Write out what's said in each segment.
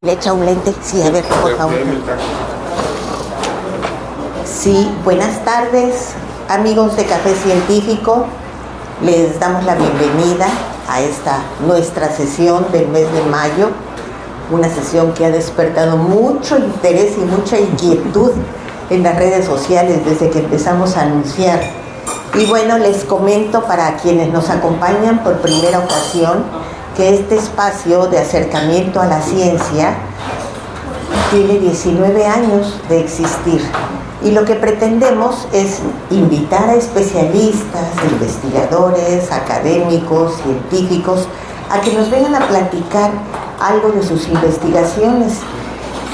¿Le echa un lente? Sí, a ver, por favor. Sí, buenas tardes, amigos de Café Científico. Les damos la bienvenida a esta nuestra sesión del mes de mayo. Una sesión que ha despertado mucho interés y mucha inquietud en las redes sociales desde que empezamos a anunciar. Y bueno, les comento para quienes nos acompañan por primera ocasión que este espacio de acercamiento a la ciencia tiene 19 años de existir. Y lo que pretendemos es invitar a especialistas, investigadores, académicos, científicos, a que nos vengan a platicar algo de sus investigaciones.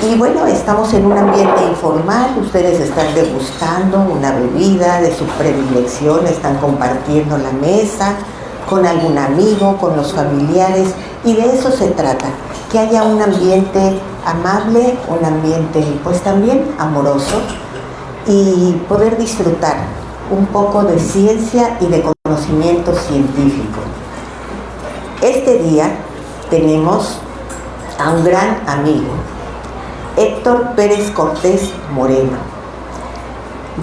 Y bueno, estamos en un ambiente informal, ustedes están degustando una bebida de su predilección, están compartiendo la mesa con algún amigo, con los familiares, y de eso se trata, que haya un ambiente amable, un ambiente pues también amoroso, y poder disfrutar un poco de ciencia y de conocimiento científico. Este día tenemos a un gran amigo, Héctor Pérez Cortés Moreno,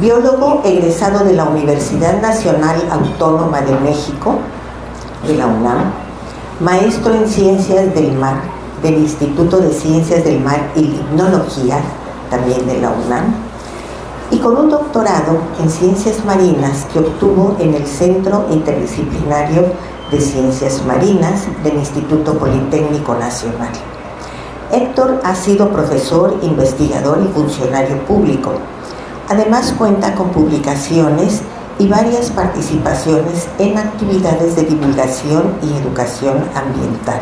biólogo egresado de la Universidad Nacional Autónoma de México, de la UNAM, maestro en Ciencias del Mar del Instituto de Ciencias del Mar y Limnología, también de la UNAM, y con un doctorado en Ciencias Marinas que obtuvo en el Centro Interdisciplinario de Ciencias Marinas del Instituto Politécnico Nacional. Héctor ha sido profesor, investigador y funcionario público. Además cuenta con publicaciones y varias participaciones en actividades de divulgación y educación ambiental.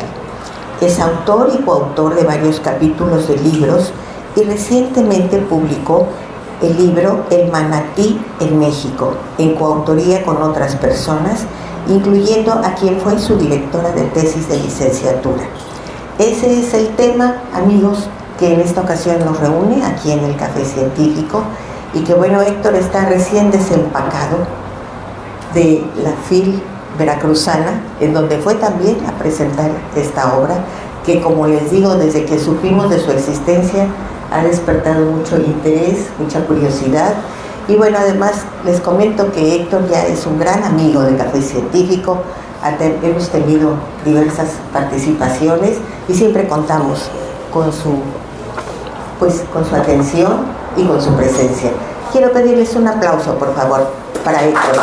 Es autor y coautor de varios capítulos de libros y recientemente publicó el libro El manatí en México, en coautoría con otras personas, incluyendo a quien fue su directora de tesis de licenciatura. Ese es el tema, amigos, que en esta ocasión nos reúne aquí en el Café Científico, y que bueno, Héctor está recién desempacado de la FIL veracruzana, en donde fue también a presentar esta obra, que como les digo, desde que supimos de su existencia, ha despertado mucho interés, mucha curiosidad. Y bueno, además les comento que Héctor ya es un gran amigo de Café Científico. Hemos tenido diversas participaciones y siempre contamos con su atención y con su presencia. Quiero pedirles un aplauso, por favor, para Héctor.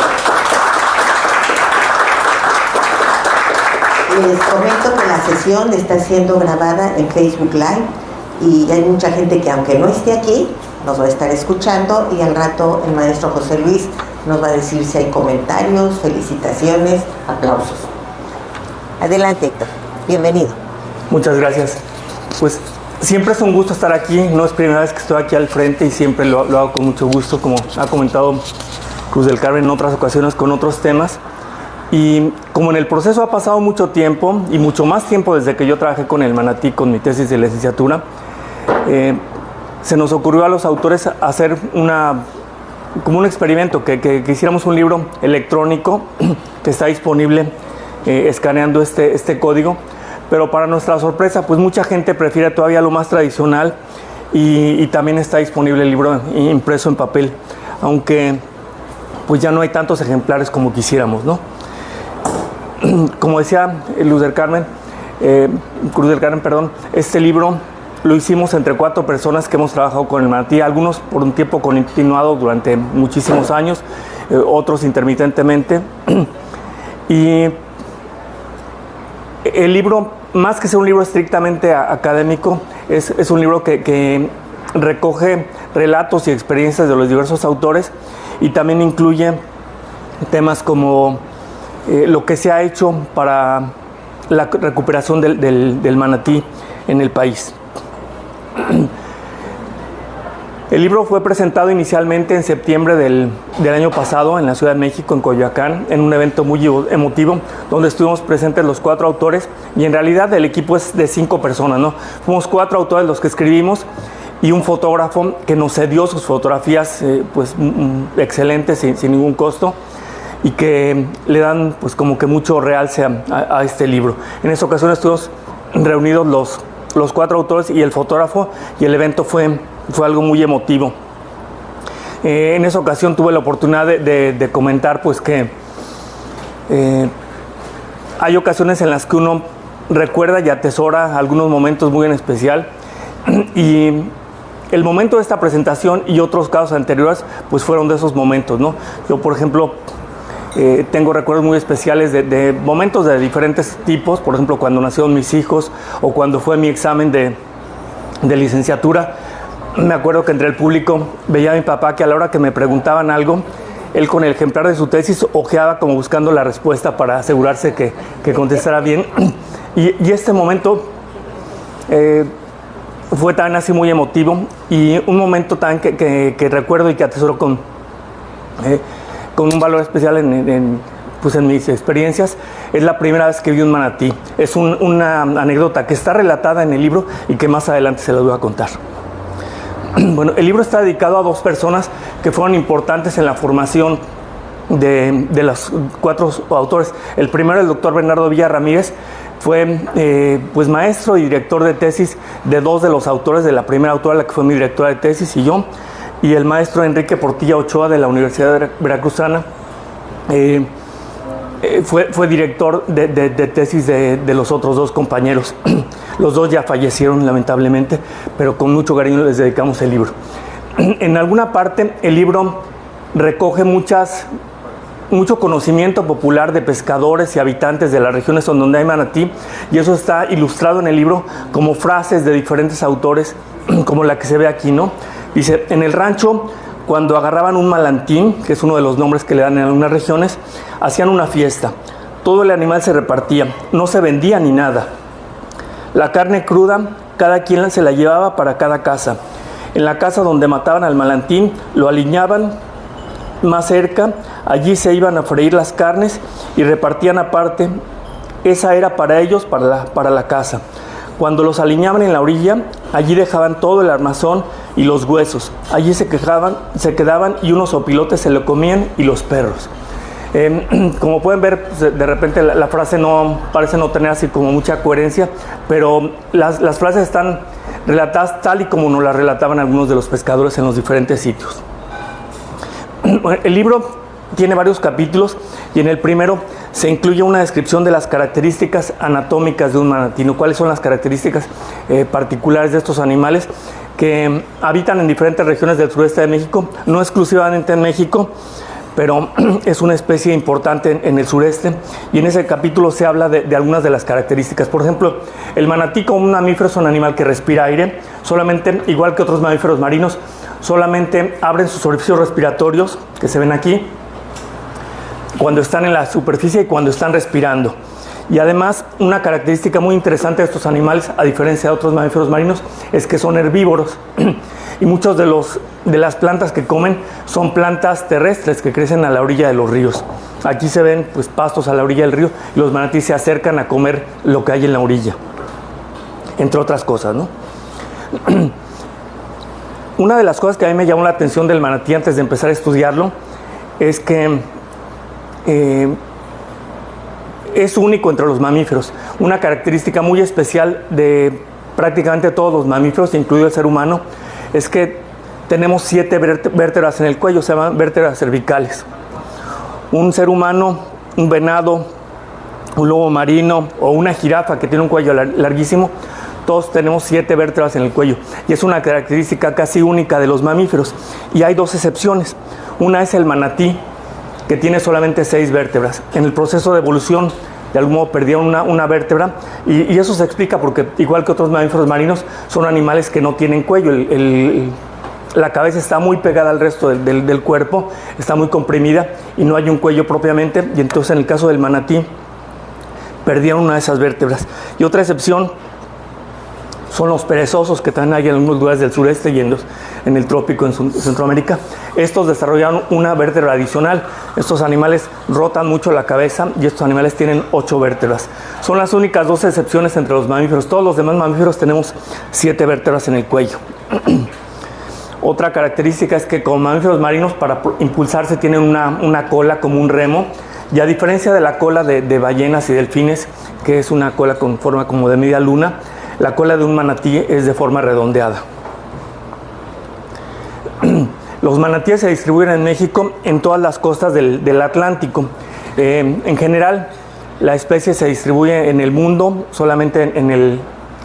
Les comento que la sesión está siendo grabada en Facebook Live y hay mucha gente que, aunque no esté aquí, nos va a estar escuchando, y al rato el maestro José Luis nos va a decir si hay comentarios, felicitaciones, aplausos. Adelante, Héctor. Bienvenido. Muchas gracias. Pues siempre es un gusto estar aquí. No es primera vez que estoy aquí al frente y siempre lo hago con mucho gusto, como ha comentado Cruz del Carmen en otras ocasiones con otros temas. Y como en el proceso ha pasado mucho tiempo, y mucho más tiempo desde que yo trabajé con el manatí, con mi tesis de licenciatura, se nos ocurrió a los autores hacer como un experimento, que hiciéramos un libro electrónico que está disponible escaneando este código, pero para nuestra sorpresa, pues mucha gente prefiere todavía lo más tradicional, y también está disponible el libro impreso en papel, aunque pues ya no hay tantos ejemplares como quisiéramos, ¿no? Como decía Cruz del Carmen, este libro lo hicimos entre 4 personas que hemos trabajado con el manatí, algunos por un tiempo continuado durante muchísimos años, otros intermitentemente. Y el libro, más que ser un libro estrictamente académico, es un libro que recoge relatos y experiencias de los diversos autores, y también incluye temas como lo que se ha hecho para la recuperación del manatí en el país. El libro fue presentado inicialmente en septiembre del año pasado en la Ciudad de México, en Coyoacán, en un evento muy emotivo, donde estuvimos presentes los 4 autores, y en realidad el equipo es de 5 personas, ¿no? Fuimos 4 autores los que escribimos, y un fotógrafo que nos cedió sus fotografías excelentes, sin ningún costo, y que le dan pues como que mucho realce a este libro. En esa ocasión estuvimos reunidos los 4 autores y el fotógrafo, y el evento fue algo muy emotivo. En esa ocasión tuve la oportunidad de comentar pues que hay ocasiones en las que uno recuerda y atesora algunos momentos muy en especial, y el momento de esta presentación y otros casos anteriores pues fueron de esos momentos, ¿no? Yo, por ejemplo, tengo recuerdos muy especiales de momentos de diferentes tipos, por ejemplo, cuando nacieron mis hijos o cuando fue mi examen de licenciatura. Me acuerdo que entre el público veía a mi papá que a la hora que me preguntaban algo, él con el ejemplar de su tesis ojeaba como buscando la respuesta para asegurarse que contestara bien. Y este momento fue también así muy emotivo, y un momento también que recuerdo y que atesoro con un valor especial en mis experiencias. Es la primera vez que vi un manatí. Es una anécdota que está relatada en el libro y que más adelante se las voy a contar. Bueno, el libro está dedicado a 2 personas que fueron importantes en la formación de los 4 autores. El primero, el doctor Bernardo Villa Ramírez, fue pues maestro y director de tesis de 2 de los autores, de la primera autora, la que fue mi directora de tesis, y yo, y el maestro Enrique Portilla Ochoa de la Universidad Veracruzana. Fue director de tesis de los otros 2 compañeros. Los 2 ya fallecieron lamentablemente, pero con mucho cariño les dedicamos el libro. En alguna parte el libro recoge mucho conocimiento popular de pescadores y habitantes de las regiones donde hay manatí, y eso está ilustrado en el libro como frases de diferentes autores, como la que se ve aquí, ¿no? Dice: en el rancho, cuando agarraban un malantín, que es uno de los nombres que le dan en algunas regiones, hacían una fiesta. Todo el animal se repartía, no se vendía ni nada. La carne cruda, cada quien se la llevaba para cada casa. En la casa donde mataban al malantín, lo aliñaban más cerca, allí se iban a freír las carnes y repartían aparte. Esa era para ellos, para la casa. Cuando los aliñaban en la orilla, allí dejaban todo el armazón y los huesos. Allí se quedaban, y unos opilotes se lo comían, y los perros. Como pueden ver, pues, de repente la frase parece no tener así como mucha coherencia, pero las frases están relatadas tal y como nos las relataban algunos de los pescadores en los diferentes sitios. El libro tiene varios capítulos, y en el primero se incluye una descripción de las características anatómicas de un manatí. ¿Cuáles son las características particulares de estos animales que habitan en diferentes regiones del sureste de México? No exclusivamente en México, pero es una especie importante en el sureste, y en ese capítulo se habla de algunas de las características. Por ejemplo, el manatí como un mamífero es un animal que respira aire, solamente, igual que otros mamíferos marinos, solamente abren sus orificios respiratorios, que se ven aquí, cuando están en la superficie y cuando están respirando. Y además, una característica muy interesante de estos animales, a diferencia de otros mamíferos marinos, es que son herbívoros. Y muchos de las plantas que comen son plantas terrestres que crecen a la orilla de los ríos. Aquí se ven pues pastos a la orilla del río, y los manatíes se acercan a comer lo que hay en la orilla, entre otras cosas, ¿no? Una de las cosas que a mí me llamó la atención del manatí antes de empezar a estudiarlo es que es único entre los mamíferos. Una característica muy especial de prácticamente todos los mamíferos, incluido el ser humano, es que tenemos 7 vértebras en el cuello, se llaman vértebras cervicales. Un ser humano, un venado, un lobo marino o una jirafa que tiene un cuello larguísimo, todos tenemos 7 vértebras en el cuello, y es una característica casi única de los mamíferos. Y hay 2 excepciones. Una es el manatí, que tiene solamente 6 vértebras. En el proceso de evolución, de algún modo perdieron una vértebra, y eso se explica porque, igual que otros mamíferos marinos, son animales que no tienen cuello. La cabeza está muy pegada al resto del cuerpo, está muy comprimida, y no hay un cuello propiamente, y entonces en el caso del manatí perdieron una de esas vértebras. Y otra excepción son los perezosos, que también hay en algunos lugares del sureste y en el trópico, en Centroamérica. Estos desarrollaron una vértebra adicional. Estos animales rotan mucho la cabeza, y estos animales tienen 8 vértebras. Son las únicas 2 excepciones entre los mamíferos. Todos los demás mamíferos tenemos 7 vértebras en el cuello. Otra característica es que como mamíferos marinos, para impulsarse tienen una cola como un remo, y a diferencia de la cola de ballenas y delfines, que es una cola con forma como de media luna, la cola de un manatí es de forma redondeada. Los manatíes se distribuyen en México en todas las costas del Atlántico. En general, la especie se distribuye en el mundo solamente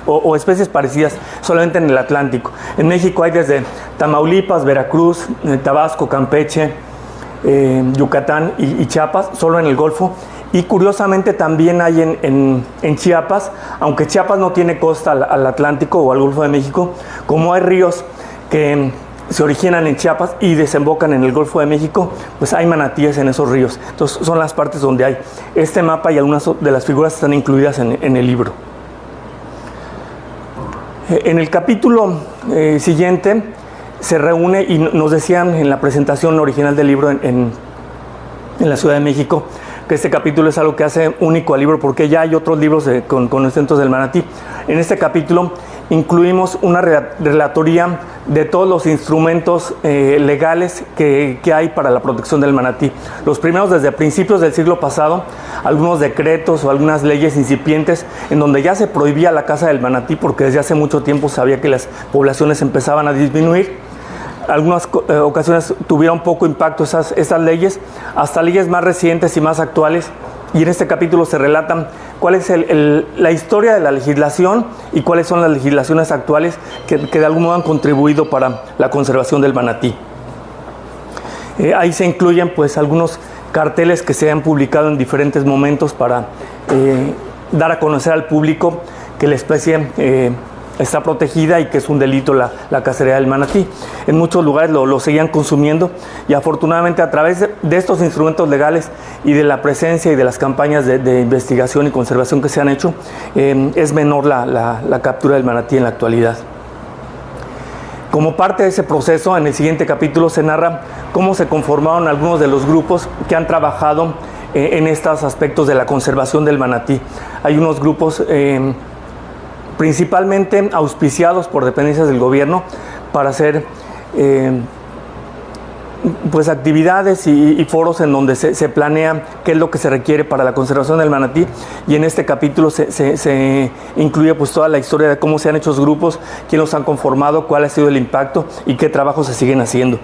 o especies parecidas solamente en el Atlántico. En México hay desde Tamaulipas, Veracruz, Tabasco, Campeche, Yucatán y Chiapas, solo en el Golfo. Y curiosamente también hay en Chiapas, aunque Chiapas no tiene costa al Atlántico o al Golfo de México, como hay ríos que se originan en Chiapas y desembocan en el Golfo de México, pues hay manatíes en esos ríos. Entonces son las partes donde hay. Este mapa y algunas de las figuras están incluidas en el libro. En el capítulo siguiente se reúne, y nos decían en la presentación original del libro en la Ciudad de México, que este capítulo es algo que hace único al libro, porque ya hay otros libros con los centros del manatí. En este capítulo incluimos una relatoría de todos los instrumentos legales que hay para la protección del manatí. Los primeros desde principios del siglo pasado, algunos decretos o algunas leyes incipientes en donde ya se prohibía la caza del manatí, porque desde hace mucho tiempo sabía que las poblaciones empezaban a disminuir. Algunas ocasiones tuvieron poco impacto esas leyes, hasta leyes más recientes y más actuales. Y en este capítulo se relatan cuál es la historia de la legislación y cuáles son las legislaciones actuales que de algún modo han contribuido para la conservación del manatí. Ahí se incluyen pues algunos carteles que se han publicado en diferentes momentos para dar a conocer al público que la especie está protegida y que es un delito la cacería del manatí. En muchos lugares lo seguían consumiendo, y afortunadamente a través de estos instrumentos legales y de la presencia y de las campañas de investigación y conservación que se han hecho, es menor la captura del manatí en la actualidad. Como parte de ese proceso, en el siguiente capítulo se narra cómo se conformaron algunos de los grupos que han trabajado en estos aspectos de la conservación del manatí. Hay unos grupos principalmente auspiciados por dependencias del gobierno para hacer pues actividades y foros en donde se planea qué es lo que se requiere para la conservación del manatí, y en este capítulo se incluye pues toda la historia de cómo se han hecho los grupos, quién los han conformado, cuál ha sido el impacto y qué trabajos se siguen haciendo.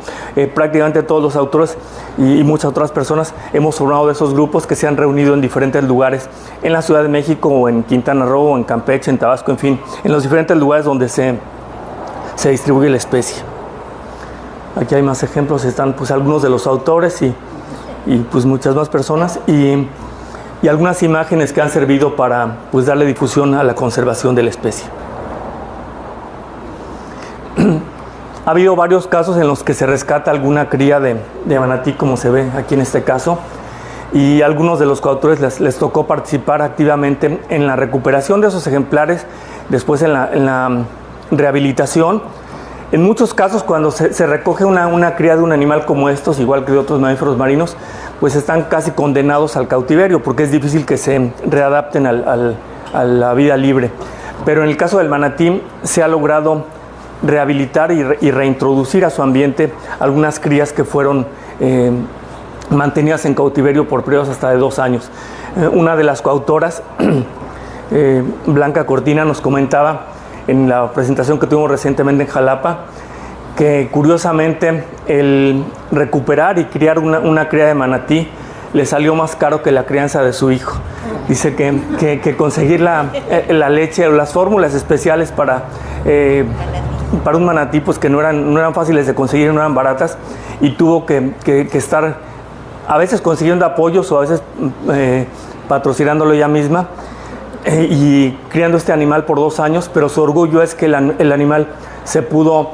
Prácticamente todos los autores y muchas otras personas hemos formado de esos grupos que se han reunido en diferentes lugares, en la Ciudad de México o en Quintana Roo, o en Campeche, en Tabasco, en fin, en los diferentes lugares donde se distribuye la especie. Aquí hay más ejemplos, están pues algunos de los autores y pues muchas más personas y algunas imágenes que han servido para pues darle difusión a la conservación de la especie. Ha habido varios casos en los que se rescata alguna cría de manatí, como se ve aquí en este caso, y a algunos de los coautores les tocó participar activamente en la recuperación de esos ejemplares, después en la rehabilitación. En muchos casos, cuando se recoge una cría de un animal como estos, igual que de otros mamíferos marinos, pues están casi condenados al cautiverio, porque es difícil que se readapten a la vida libre. Pero en el caso del manatí se ha logrado rehabilitar y reintroducir a su ambiente algunas crías que fueron mantenidas en cautiverio por periodos hasta de 2 años. Una de las coautoras, Blanca Cortina, nos comentaba en la presentación que tuvimos recientemente en Jalapa, que curiosamente el recuperar y criar una cría de manatí le salió más caro que la crianza de su hijo. Dice que conseguir la leche o las fórmulas especiales para un manatí, pues que no eran fáciles de conseguir, no eran baratas, y tuvo que estar a veces consiguiendo apoyos o a veces patrocinándolo ella misma, y criando este animal por 2 años, pero su orgullo es que el animal se pudo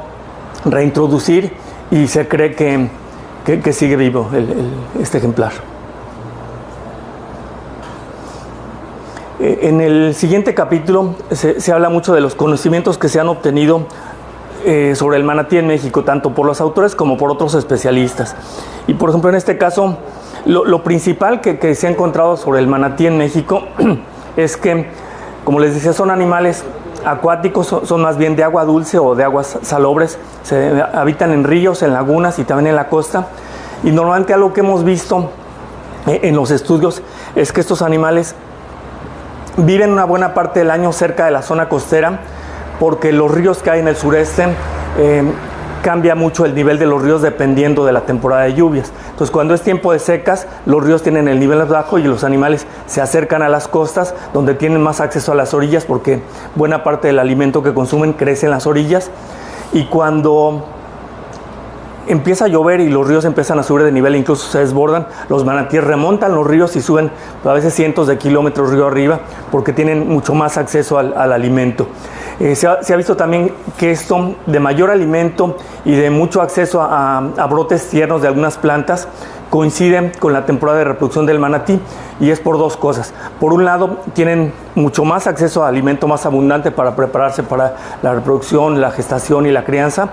reintroducir y se cree que sigue vivo este ejemplar. En el siguiente capítulo se habla mucho de los conocimientos que se han obtenido sobre el manatí en México, tanto por los autores como por otros especialistas. Y por ejemplo, en este caso, lo principal que se ha encontrado sobre el manatí en México es que, como les decía, son animales acuáticos, son más bien de agua dulce o de aguas salobres, habitan en ríos, en lagunas y también en la costa, y normalmente algo que hemos visto en los estudios es que estos animales viven una buena parte del año cerca de la zona costera, porque los ríos que hay en el sureste cambia mucho el nivel de los ríos dependiendo de la temporada de lluvias. Entonces, cuando es tiempo de secas, los ríos tienen el nivel más bajo y los animales se acercan a las costas, donde tienen más acceso a las orillas, porque buena parte del alimento que consumen crece en las orillas. Y cuando empieza a llover y los ríos empiezan a subir de nivel e incluso se desbordan, los manatíes remontan los ríos y suben a veces cientos de kilómetros río arriba, porque tienen mucho más acceso al alimento. Se ha visto también que esto de mayor alimento y de mucho acceso a brotes tiernos de algunas plantas coincide con la temporada de reproducción del manatí, y es por dos cosas. Por un lado, tienen mucho más acceso a alimento más abundante para prepararse para la reproducción, la gestación y la crianza.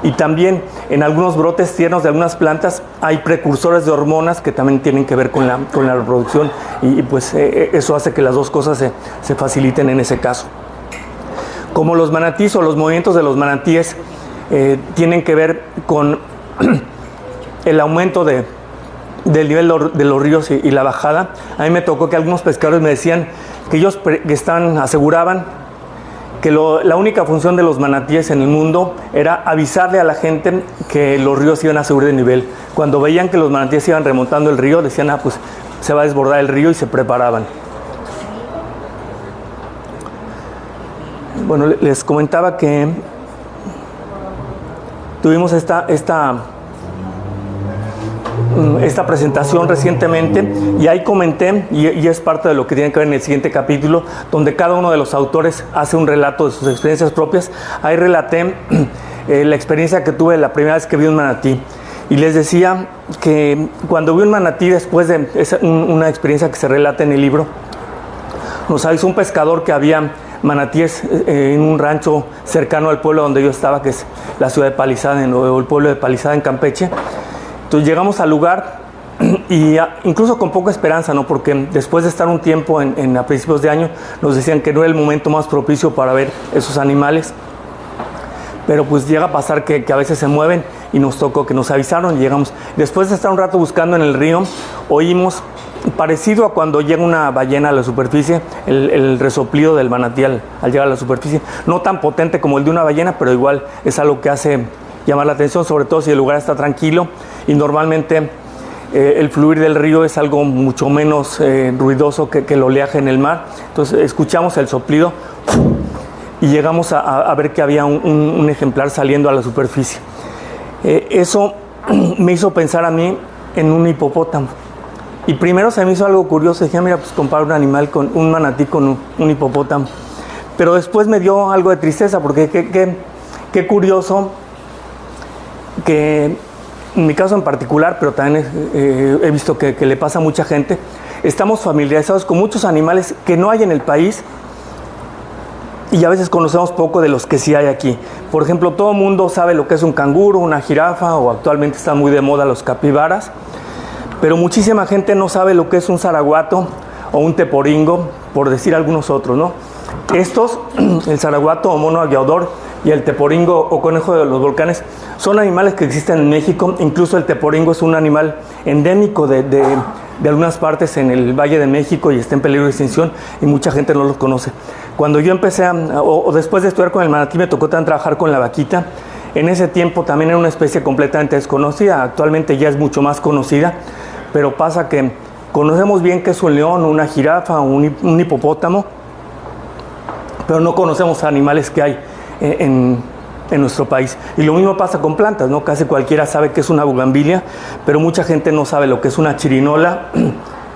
Y también en algunos brotes tiernos de algunas plantas hay precursores de hormonas que también tienen que ver con la reproducción, y pues eso hace que las dos cosas se faciliten en ese caso. Como los manatíes o los movimientos de los manatíes tienen que ver con el aumento del nivel de los ríos y la bajada, a mí me tocó que algunos pescadores me decían que ellos aseguraban que la única función de los manatíes en el mundo era avisarle a la gente que los ríos iban a subir de nivel. Cuando veían que los manatíes iban remontando el río, decían, pues se va a desbordar el río, y se preparaban. Bueno, les comentaba que tuvimos esta presentación recientemente, y ahí comenté, y es parte de lo que tiene que ver en el siguiente capítulo, donde cada uno de los autores hace un relato de sus experiencias propias. Ahí relaté la experiencia que tuve la primera vez que vi un manatí, y les decía que cuando vi un manatí, después de una experiencia que se relata en el libro, nos avisó un pescador que había manatíes en un rancho cercano al pueblo donde yo estaba, que es la ciudad de Palizada, o el pueblo de Palizada en Campeche. Entonces llegamos al lugar, y incluso con poca esperanza, ¿no? Porque después de estar un tiempo a principios de año, nos decían que no era el momento más propicio para ver esos animales. Pero pues llega a pasar que a veces se mueven, y nos tocó que nos avisaron y llegamos. Después de estar un rato buscando en el río, oímos, parecido a cuando llega una ballena a la superficie, el resoplido del manatí al llegar a la superficie. No tan potente como el de una ballena, pero igual es algo que hace llamar la atención, sobre todo si el lugar está tranquilo, y normalmente el fluir del río es algo mucho menos ruidoso que el oleaje en el mar. Entonces escuchamos el soplido y llegamos a ver que había un ejemplar saliendo a la superficie. Eso me hizo pensar a mí en un hipopótamo. Y primero se me hizo algo curioso, dije, mira, pues comparar un manatí con un hipopótamo. Pero después me dio algo de tristeza, porque qué curioso que en mi caso en particular, pero también he visto que le pasa a mucha gente, estamos familiarizados con muchos animales que no hay en el país, y a veces conocemos poco de los que sí hay aquí. Por ejemplo, todo el mundo sabe lo que es un canguro, una jirafa, o actualmente están muy de moda los capibaras, pero muchísima gente no sabe lo que es un zaraguato o un teporingo, por decir algunos otros, ¿no? Estos, el zaraguato o mono aviador y el teporingo o conejo de los volcanes, son animales que existen en México. Incluso el teporingo es un animal endémico de algunas partes en el Valle de México y está en peligro de extinción, y mucha gente no los conoce. Cuando yo empecé, después de estudiar con el manatí, me tocó también trabajar con la vaquita. En ese tiempo también era una especie completamente desconocida. Actualmente ya es mucho más conocida, pero pasa que conocemos bien que es un león, una jirafa, un hipopótamo, pero no conocemos animales que hay en nuestro país. Y lo mismo pasa con plantas, ¿no? Casi cualquiera sabe que es una bugambilia, pero mucha gente no sabe lo que es una chirinola,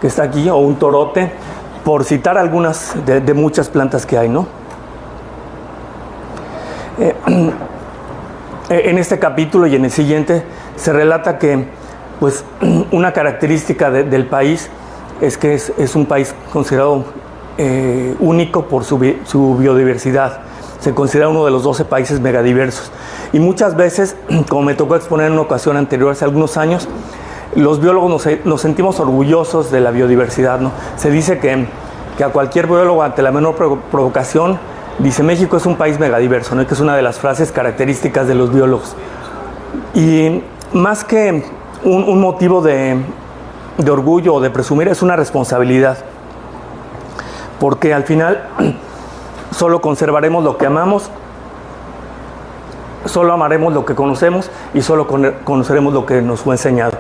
que está aquí, o un torote, por citar algunas de muchas plantas que hay, ¿no? En este capítulo y en el siguiente se relata que, pues, una característica del país es que es un país considerado único por su biodiversidad. Se considera uno de los 12 países megadiversos. Y muchas veces, como me tocó exponer en una ocasión anterior, hace algunos años, los biólogos nos sentimos orgullosos de la biodiversidad, ¿no? Se dice que a cualquier biólogo, ante la menor provocación, dice: México es un país megadiverso, ¿no? Que es una de las frases características de los biólogos. Y más que un motivo de orgullo o de presumir, es una responsabilidad. porque al final solo conservaremos lo que amamos, solo amaremos lo que conocemos y solo conoceremos lo que nos fue enseñado.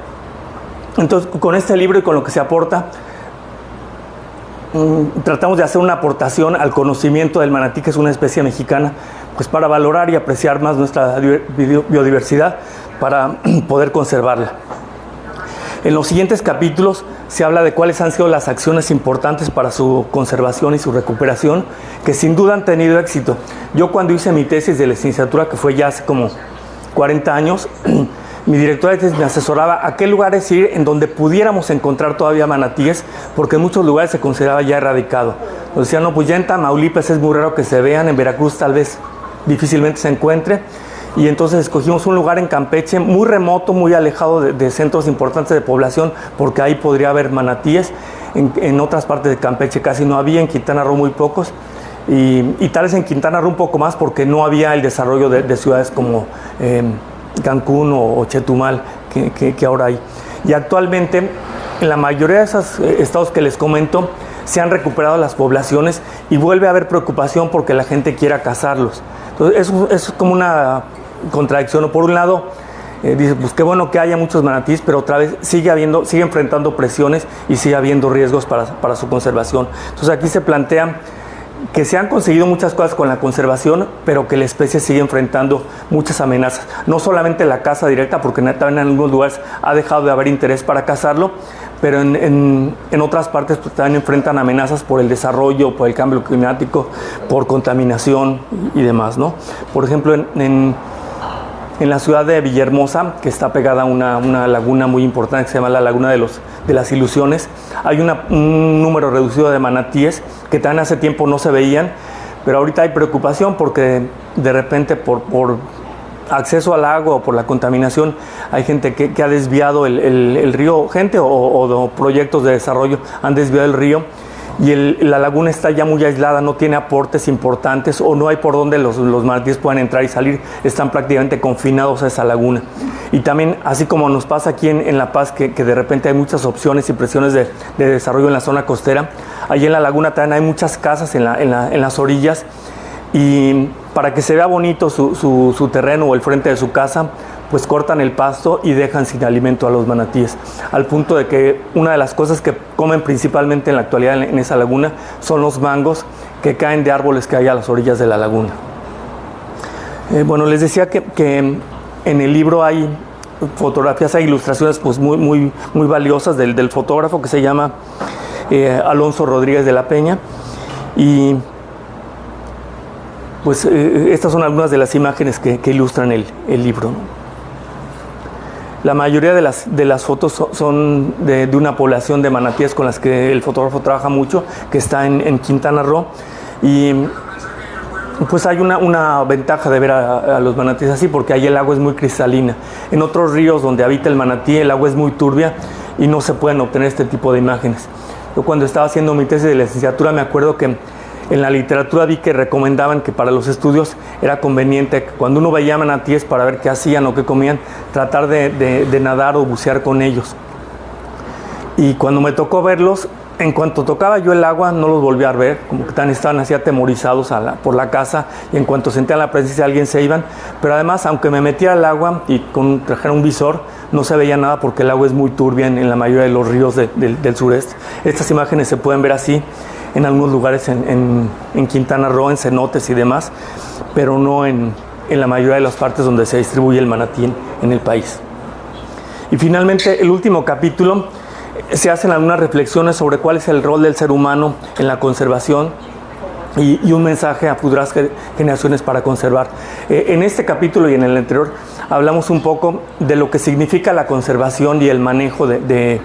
Entonces, con este libro y con lo que se aporta, tratamos de hacer una aportación al conocimiento del manatí, que es una especie mexicana, pues para valorar y apreciar más nuestra biodiversidad, para poder conservarla. En los siguientes capítulos se habla de cuáles han sido las acciones importantes para su conservación y su recuperación, que sin duda han tenido éxito. Yo cuando hice mi tesis de licenciatura, que fue ya hace como 40 años, mi directora de tesis me asesoraba a qué lugares ir en donde pudiéramos encontrar todavía manatíes, porque en muchos lugares se consideraba ya erradicado. Nos decían, no, pues ya en Tamaulipas es muy raro que se vean, en Veracruz tal vez difícilmente se encuentre. Y entonces escogimos un lugar en Campeche muy remoto, muy alejado de centros importantes de población, porque ahí podría haber manatíes. En otras partes de Campeche casi no había, en Quintana Roo muy pocos. Y tal vez en Quintana Roo un poco más, porque no había el desarrollo de ciudades como Cancún o Chetumal que ahora hay. Y actualmente en la mayoría de esos estados que les comento se han recuperado las poblaciones y vuelve a haber preocupación porque la gente quiera cazarlos. Entonces eso es como una contradicción. Por un lado dice, pues qué bueno que haya muchos manatíes, pero otra vez sigue enfrentando presiones y sigue habiendo riesgos para su conservación. Entonces aquí se plantea que se han conseguido muchas cosas con la conservación, pero que la especie sigue enfrentando muchas amenazas. No solamente la caza directa, porque también en algunos lugares ha dejado de haber interés para cazarlo, pero en otras partes pues, también enfrentan amenazas por el desarrollo, por el cambio climático, por contaminación y demás, ¿no? Por ejemplo, en la ciudad de Villahermosa, que está pegada a una laguna muy importante que se llama la Laguna de las Ilusiones, hay un número reducido de manatíes que también hace tiempo no se veían, pero ahorita hay preocupación porque de repente por acceso al agua o por la contaminación hay gente que ha desviado el río, gente o proyectos de desarrollo han desviado el río y la laguna está ya muy aislada, no tiene aportes importantes o no hay por donde los manatíes puedan entrar y salir, están prácticamente confinados a esa laguna. Y también, así como nos pasa aquí en La Paz, que de repente hay muchas opciones y presiones de desarrollo en la zona costera, allí en la laguna también hay muchas casas en las orillas y para que se vea bonito su terreno o el frente de su casa, pues cortan el pasto y dejan sin alimento a los manatíes, al punto de que una de las cosas que comen principalmente en la actualidad en esa laguna son los mangos que caen de árboles que hay a las orillas de la laguna. Bueno, les decía que en el libro hay fotografías, hay ilustraciones pues muy valiosas del fotógrafo que se llama Alonso Rodríguez de la Peña, y pues estas son algunas de las imágenes que ilustran el libro. La mayoría de las fotos son de una población de manatíes con las que el fotógrafo trabaja mucho, que está en Quintana Roo, y pues hay una ventaja de ver a los manatíes así, porque ahí el agua es muy cristalina. En otros ríos donde habita el manatí, el agua es muy turbia y no se pueden obtener este tipo de imágenes. Yo cuando estaba haciendo mi tesis de licenciatura me acuerdo que en la literatura vi que recomendaban que para los estudios era conveniente que cuando uno veía manatíes para ver qué hacían o qué comían, tratar de nadar o bucear con ellos. Y cuando me tocó verlos, en cuanto tocaba yo el agua no los volví a ver, como que estaban así atemorizados por la casa, y en cuanto sentían la presencia de alguien se iban. Pero además, aunque me metiera al agua y trajera un visor, no se veía nada porque el agua es muy turbia en la mayoría de los ríos del sureste. Estas imágenes se pueden ver así en algunos lugares en Quintana Roo, en cenotes y demás, pero no en la mayoría de las partes donde se distribuye el manatí en el país. Y finalmente, el último capítulo, se hacen algunas reflexiones sobre cuál es el rol del ser humano en la conservación y un mensaje a futuras generaciones para conservar. En este capítulo y en el anterior hablamos un poco de lo que significa la conservación y el manejo de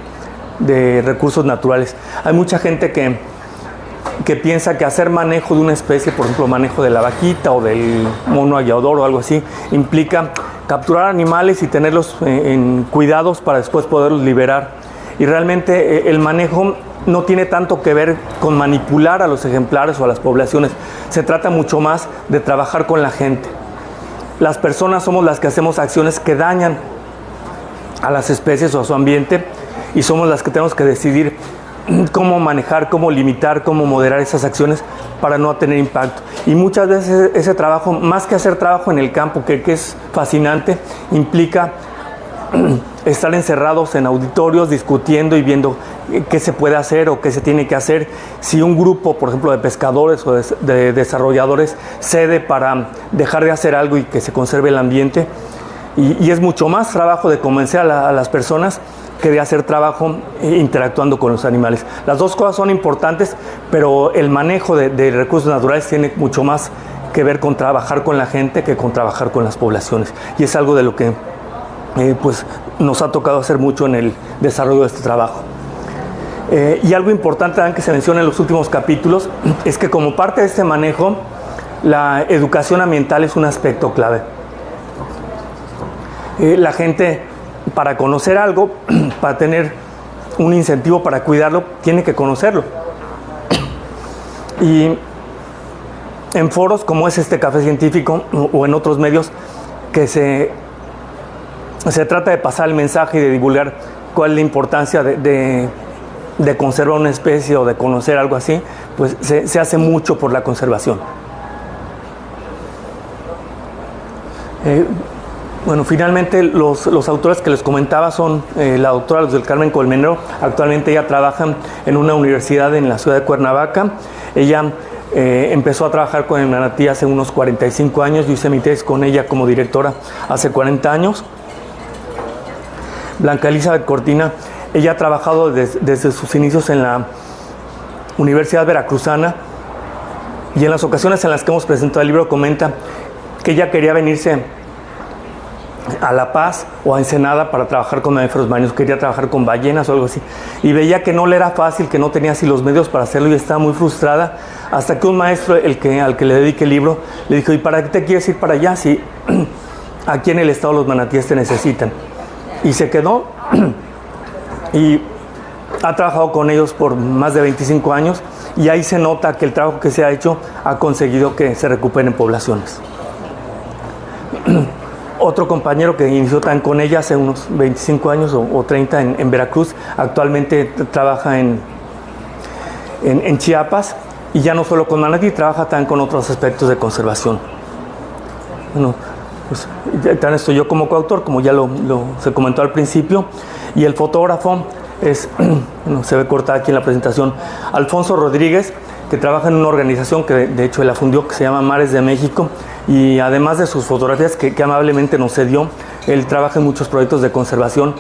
recursos naturales. Hay mucha gente que piensa que hacer manejo de una especie, por ejemplo manejo de la vaquita o del mono aguiador o algo así, implica capturar animales y tenerlos en cuidados para después poderlos liberar. Y realmente el manejo no tiene tanto que ver con manipular a los ejemplares o a las poblaciones. Se trata mucho más de trabajar con la gente. Las personas somos las que hacemos acciones que dañan a las especies o a su ambiente, y somos las que tenemos que decidir cómo manejar, cómo limitar, cómo moderar esas acciones para no tener impacto. Y muchas veces ese trabajo, más que hacer trabajo en el campo, que es fascinante, implica estar encerrados en auditorios discutiendo y viendo qué se puede hacer o qué se tiene que hacer. Si un grupo, por ejemplo, de pescadores o de desarrolladores cede para dejar de hacer algo y que se conserve el ambiente, y es mucho más trabajo de convencer a las personas que de hacer trabajo interactuando con los animales. Las dos cosas son importantes, pero el manejo de recursos naturales tiene mucho más que ver con trabajar con la gente que con trabajar con las poblaciones. Y es algo de lo que pues nos ha tocado hacer mucho en el desarrollo de este trabajo. Y algo importante también que se menciona en los últimos capítulos es que como parte de este manejo, la educación ambiental es un aspecto clave. La gente, para conocer algo, para tener un incentivo para cuidarlo, tiene que conocerlo. Y en foros como es este Café Científico o en otros medios que se trata de pasar el mensaje y de divulgar cuál es la importancia de conservar una especie o de conocer algo así, pues se hace mucho por la conservación. Bueno, finalmente los autores que les comentaba son la doctora Luz del Carmen Colmenero. Actualmente ella trabaja en una universidad en la ciudad de Cuernavaca. Ella empezó a trabajar con el manatí hace unos 45 años. Yo hice mi tesis con ella como directora hace 40 años. Blanca Elizabeth Cortina, ella ha trabajado desde sus inicios en la Universidad Veracruzana, y en las ocasiones en las que hemos presentado el libro comenta que ella quería venirse a La Paz o a Ensenada para trabajar con mamíferos marinos, quería trabajar con ballenas o algo así, y veía que no le era fácil, que no tenía así los medios para hacerlo y estaba muy frustrada, hasta que un maestro, al que le dediqué el libro, le dijo: ¿y para qué te quieres ir para allá si aquí en el estado los manatíes te necesitan? Y se quedó y ha trabajado con ellos por más de 25 años, y ahí se nota que el trabajo que se ha hecho ha conseguido que se recuperen poblaciones. Otro compañero que inició también con ella hace unos 25 años o 30 en Veracruz, actualmente trabaja en Chiapas, y ya no solo con manatí, trabaja también con otros aspectos de conservación. Bueno, pues también estoy yo como coautor, como ya se comentó al principio, y el fotógrafo es, bueno, se ve cortada aquí en la presentación, Alfonso Rodríguez, que trabaja en una organización que de hecho él la fundió, que se llama Mares de México, y además de sus fotografías que amablemente nos cedió, él trabaja en muchos proyectos de conservación,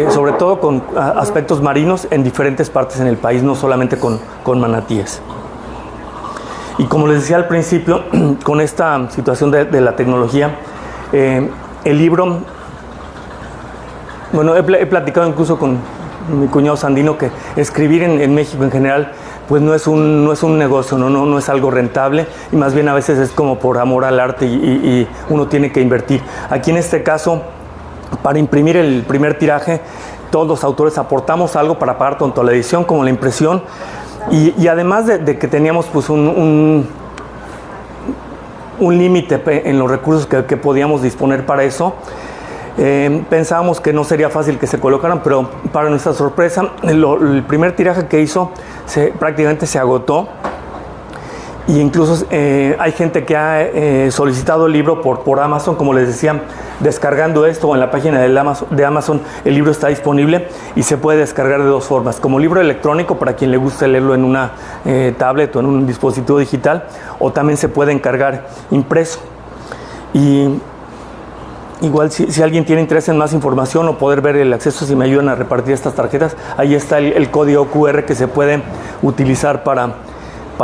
sobre todo con aspectos marinos en diferentes partes en el país, no solamente con manatíes. Y como les decía al principio, con esta situación de la tecnología, el libro, bueno, he platicado incluso con mi cuñado Sandino que escribir en México en general pues no es un negocio, no es algo rentable, y más bien a veces es como por amor al arte y uno tiene que invertir. Aquí en este caso, para imprimir el primer tiraje, todos los autores aportamos algo para pagar tanto la edición como la impresión, y además de que teníamos pues un límite en los recursos que podíamos disponer para eso, pensábamos que no sería fácil que se colocaran, pero para nuestra sorpresa, el primer tiraje que hizo prácticamente se agotó, y incluso hay gente que ha solicitado el libro por Amazon, como les decía, descargando esto, o en la página de Amazon el libro está disponible y se puede descargar de dos formas: como libro electrónico para quien le guste leerlo en una tablet o en un dispositivo digital, o también se puede encargar impreso. Y igual si alguien tiene interés en más información o poder ver el acceso, si me ayudan a repartir estas tarjetas, ahí está el código QR que se puede utilizar para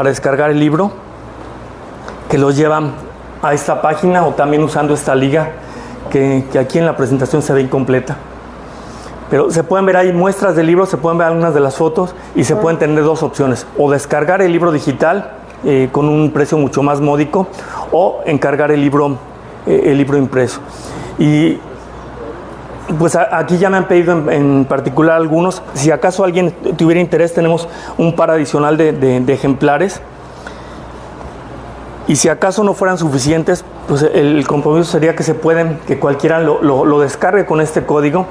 descargar el libro, que los lleva a esta página, o también usando esta liga que aquí en la presentación se ve incompleta. Pero se pueden ver ahí muestras del libro, se pueden ver algunas de las fotos, y se pueden tener dos opciones: o descargar el libro digital con un precio mucho más módico, o encargar el libro impreso. Y pues aquí ya me han pedido en particular algunos. Si acaso alguien tuviera interés, tenemos un par adicional de ejemplares, y si acaso no fueran suficientes, pues el compromiso sería que cualquiera lo descargue con este código,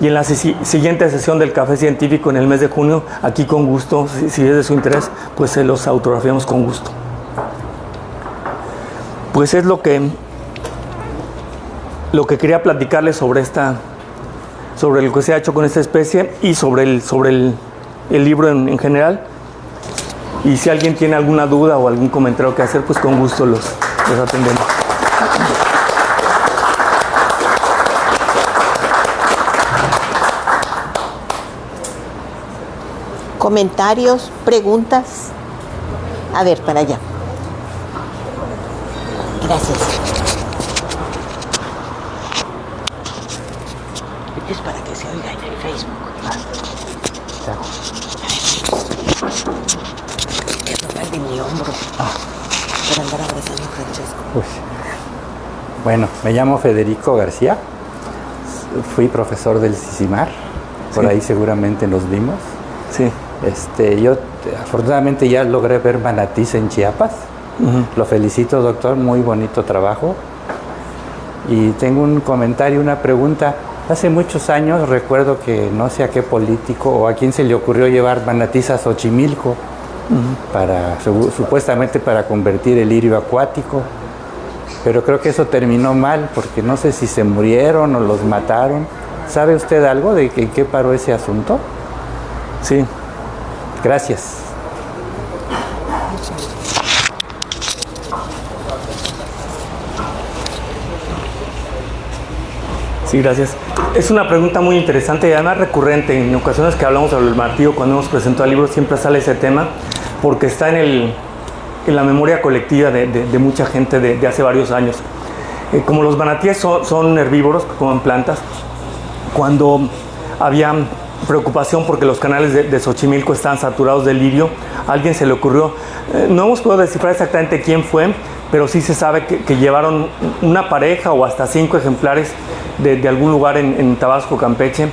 Y en la siguiente sesión del Café Científico en el mes de junio, aquí con gusto, si es de su interés, pues se los autografiamos con gusto. Pues es lo que quería platicarles sobre lo que se ha hecho con esta especie y sobre el libro en general. Y si alguien tiene alguna duda o algún comentario que hacer, pues con gusto los atendemos. Comentarios, preguntas. A ver, para allá. Gracias. Es para que se oiga en el Facebook. Es normal de mi hombro. Para andar abrazando a Francesco. Bueno, me llamo Federico García. Fui profesor del CICIMAR. Por ahí seguramente nos vimos. Sí. Yo afortunadamente ya logré ver manatís en Chiapas. Lo felicito, doctor, muy bonito trabajo. Y tengo un comentario, una pregunta. Hace muchos años recuerdo que no sé a qué político o a quién se le ocurrió llevar manatís a Xochimilco supuestamente para convertir el lirio acuático. Pero creo que eso terminó mal porque no sé si se murieron o los mataron. ¿Sabe usted algo de en qué paró ese asunto? Sí. Gracias. Sí, gracias. Es una pregunta muy interesante y además recurrente. En ocasiones que hablamos sobre el martillo, cuando hemos presentado el libro, siempre sale ese tema, porque está en la memoria colectiva de mucha gente de hace varios años. Como los manatíes son herbívoros que comen plantas, cuando había preocupación porque los canales de Xochimilco estaban saturados de lirio, a alguien se le ocurrió, no hemos podido descifrar exactamente quién fue, pero sí se sabe que llevaron una pareja o hasta 5 ejemplares de algún lugar en Tabasco, Campeche,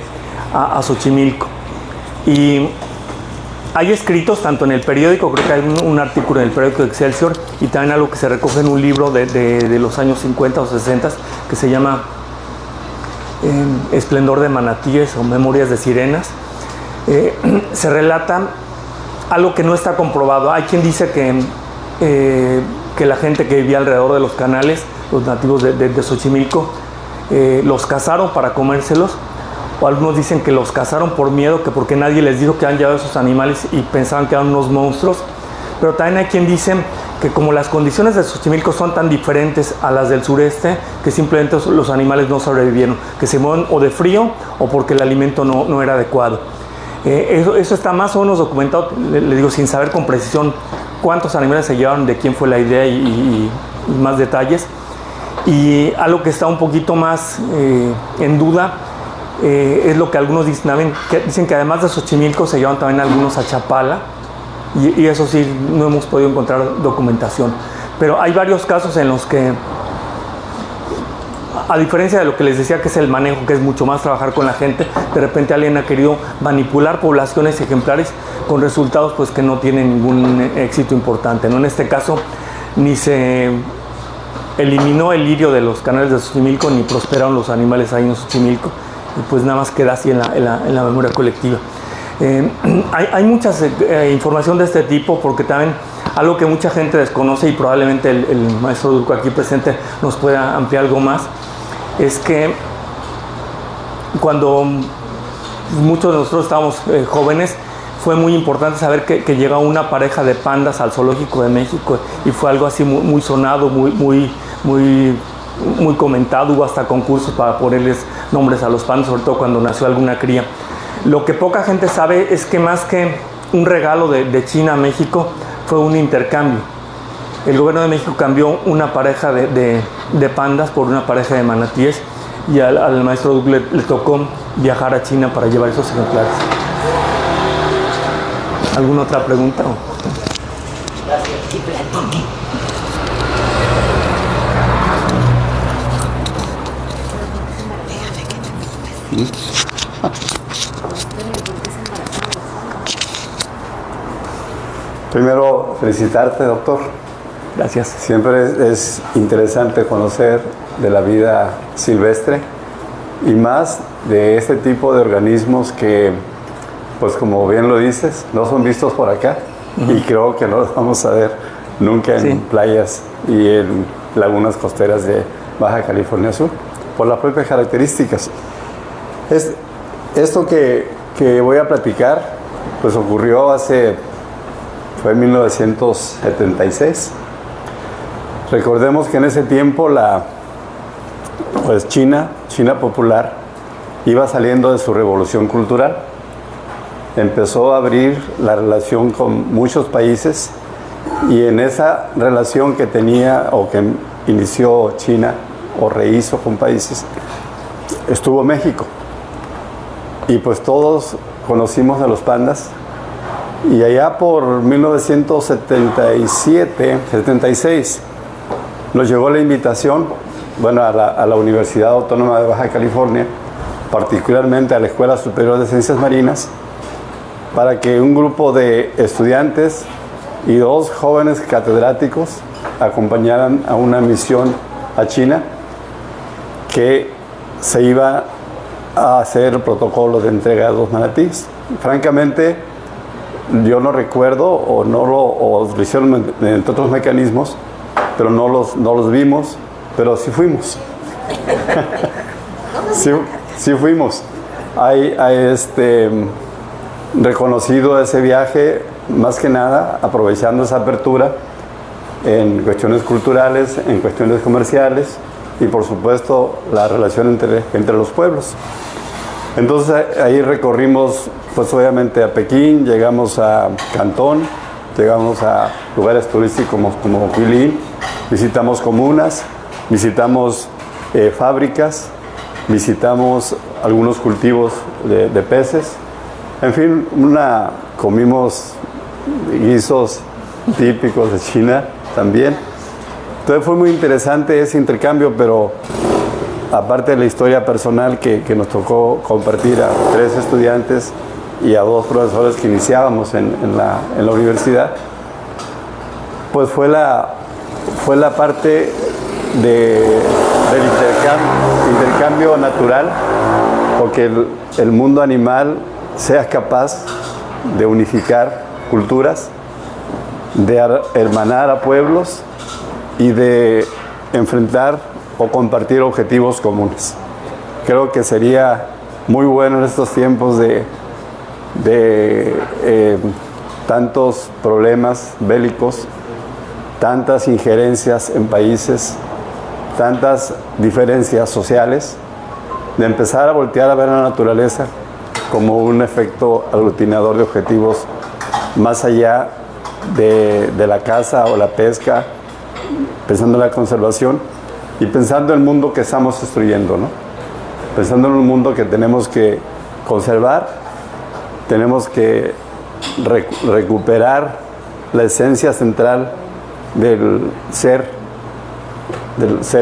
a Xochimilco. Y hay escritos tanto en el periódico, creo que hay un artículo en el periódico Excelsior, y también algo que se recoge en un libro de los años 50 o 60 que se llama Esplendor de Manatíes o Memorias de Sirenas. Se relata algo que no está comprobado. Hay quien dice que la gente que vivía alrededor de los canales, los nativos de Xochimilco, los cazaron para comérselos, o algunos dicen que los cazaron por miedo, que porque nadie les dijo que han llevado esos animales y pensaban que eran unos monstruos. Pero también hay quien dice que como las condiciones de Xochimilco son tan diferentes a las del sureste, que simplemente los animales no sobrevivieron, que se mueren o de frío o porque el alimento no era adecuado. Eso está más o menos documentado, le digo, sin saber con precisión cuántos animales se llevaron, de quién fue la idea y más detalles. Y algo que está un poquito más en duda es lo que algunos dicen que además de Xochimilco se llevan también algunos a Chapala, y eso sí, no hemos podido encontrar documentación. Pero hay varios casos en los que, a diferencia de lo que les decía que es el manejo, que es mucho más trabajar con la gente, de repente alguien ha querido manipular poblaciones ejemplares con resultados pues que no tienen ningún éxito importante, ¿no? En este caso ni se eliminó el lirio de los canales de Xochimilco ni prosperaron los animales ahí en Xochimilco, y pues nada más queda así en la memoria colectiva. Hay mucha información de este tipo, porque también algo que mucha gente desconoce, y probablemente el maestro Durco aquí presente nos pueda ampliar algo más, es que cuando muchos de nosotros estábamos jóvenes, fue muy importante saber que llegó una pareja de pandas al Zoológico de México, y fue algo así muy sonado, muy comentado. Hubo hasta concursos para ponerles nombres a los pandas, sobre todo cuando nació alguna cría. Lo que poca gente sabe es que más que un regalo de China a México, fue un intercambio. El gobierno de México cambió una pareja de pandas por una pareja de manatíes, y al maestro Duque le tocó viajar a China para llevar esos ejemplares. ¿Alguna otra pregunta? Primero, felicitarte, doctor. Gracias. Siempre es interesante conocer de la vida silvestre y más de este tipo de organismos que, pues como bien lo dices, no son vistos por acá y creo que no los vamos a ver nunca en playas y en lagunas costeras de Baja California Sur, por las propias características. Esto que voy a platicar, pues ocurrió fue en 1976. Recordemos que en ese tiempo pues China popular, iba saliendo de su revolución cultural. Empezó a abrir la relación con muchos países y en esa relación que tenía o que inició China o rehizo con países, estuvo México. Y pues todos conocimos a los pandas. Y allá por 1976 nos llegó la invitación, bueno, a la Universidad Autónoma de Baja California, particularmente a la Escuela Superior de Ciencias Marinas, para que un grupo de estudiantes y 2 jóvenes catedráticos acompañaran a una misión a China que se iba a hacer protocolo de entrega de 2 manatíes. Francamente, yo no recuerdo o lo hicieron entre otros mecanismos, pero no los vimos, pero sí fuimos. sí fuimos. Hay reconocido ese viaje, más que nada aprovechando esa apertura en cuestiones culturales, en cuestiones comerciales y por supuesto la relación entre los pueblos. Entonces ahí recorrimos pues obviamente a Pekín, llegamos a Cantón, llegamos a lugares turísticos como Huilín, visitamos comunas, visitamos fábricas, visitamos algunos cultivos de peces, en fin, comimos guisos típicos de China también. Entonces fue muy interesante ese intercambio, pero aparte de la historia personal que nos tocó compartir a 3 estudiantes y a 2 profesores que iniciábamos en la universidad, pues fue la parte del intercambio natural, porque el mundo animal sea capaz de unificar culturas, de hermanar a pueblos y de enfrentar o compartir objetivos comunes. Creo que sería muy bueno en estos tiempos de tantos problemas bélicos, tantas injerencias en países, tantas diferencias sociales, de empezar a voltear a ver a la naturaleza como un efecto aglutinador de objetivos más allá de la caza o la pesca, pensando en la conservación y pensando en el mundo que estamos destruyendo, ¿no? Pensando en un mundo que tenemos que conservar, tenemos que recuperar la esencia central del ser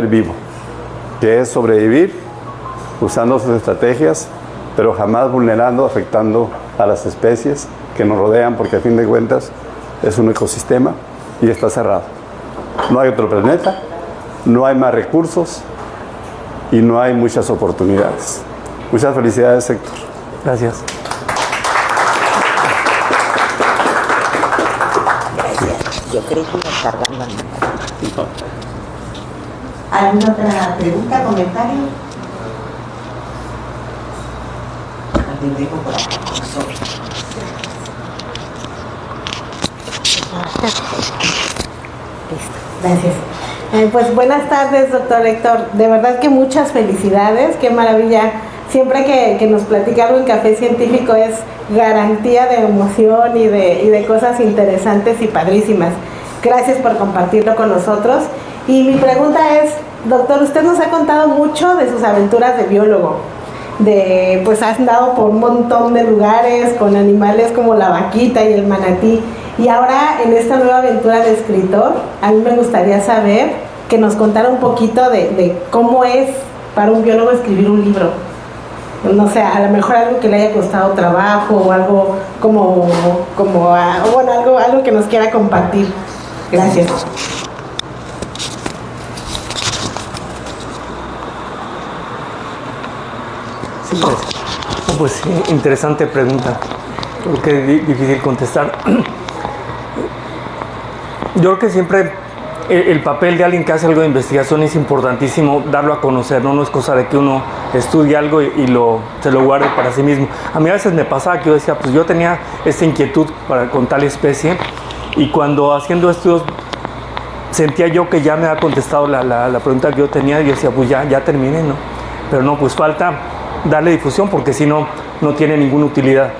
vivo, que es sobrevivir usando sus estrategias, pero jamás vulnerando, afectando a las especies que nos rodean, porque a fin de cuentas es un ecosistema y está cerrado. No hay otro planeta, no hay más recursos y no hay muchas oportunidades. Muchas felicidades, Héctor. Gracias. Yo creí que iba a estar dando. ¿Alguna otra pregunta, comentario? Alguien dijo por acá. Gracias. Pues buenas tardes, doctor Héctor. De verdad que muchas felicidades, qué maravilla. Siempre que nos platica algo en Café Científico es garantía de emoción y de cosas interesantes y padrísimas. Gracias por compartirlo con nosotros. Y mi pregunta es, doctor, usted nos ha contado mucho de sus aventuras de biólogo. Pues ha andado por un montón de lugares con animales como la vaquita y el manatí. Y ahora en esta nueva aventura de escritor, a mí me gustaría saber que nos contara un poquito de cómo es para un biólogo escribir un libro. No sé, a lo mejor algo que le haya costado trabajo o algo algo que nos quiera compartir. Gracias. Sí, gracias. No, pues interesante pregunta. Creo que es difícil contestar. Yo creo que siempre el papel de alguien que hace algo de investigación es importantísimo darlo a conocer, ¿no? No es cosa de que uno estudie algo y se lo guarde para sí mismo. A mí a veces me pasaba que yo decía, pues yo tenía esta inquietud con tal especie, y cuando haciendo estudios sentía yo que ya me había contestado la pregunta que yo tenía, y yo decía, pues ya terminé, ¿no? Pero no, pues falta darle difusión, porque si no, no tiene ninguna utilidad.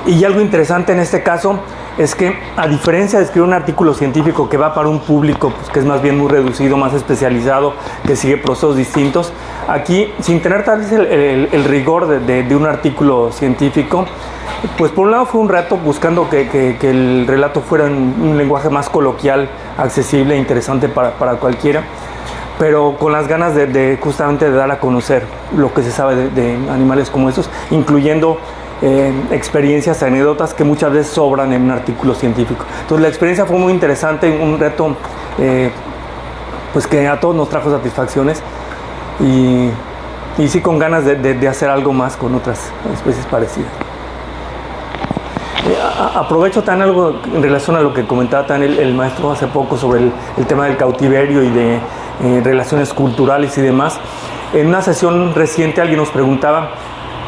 Y algo interesante en este caso es que, a diferencia de escribir un artículo científico que va para un público pues, que es más bien muy reducido, más especializado, que sigue procesos distintos, aquí, sin tener tal vez el rigor de un artículo científico, pues por un lado fue un reto buscando que el relato fuera en un lenguaje más coloquial, accesible e interesante para cualquiera, pero con las ganas justamente de dar a conocer lo que se sabe de animales como estos, incluyendo experiencias, anécdotas que muchas veces sobran en un artículo científico. Entonces la experiencia fue muy interesante, un reto pues que a todos nos trajo satisfacciones, y sí con ganas de hacer algo más con otras especies parecidas. Aprovecho tan algo en relación a lo que comentaba tan el maestro hace poco sobre el tema del cautiverio y de relaciones culturales y demás. En una sesión reciente alguien nos preguntaba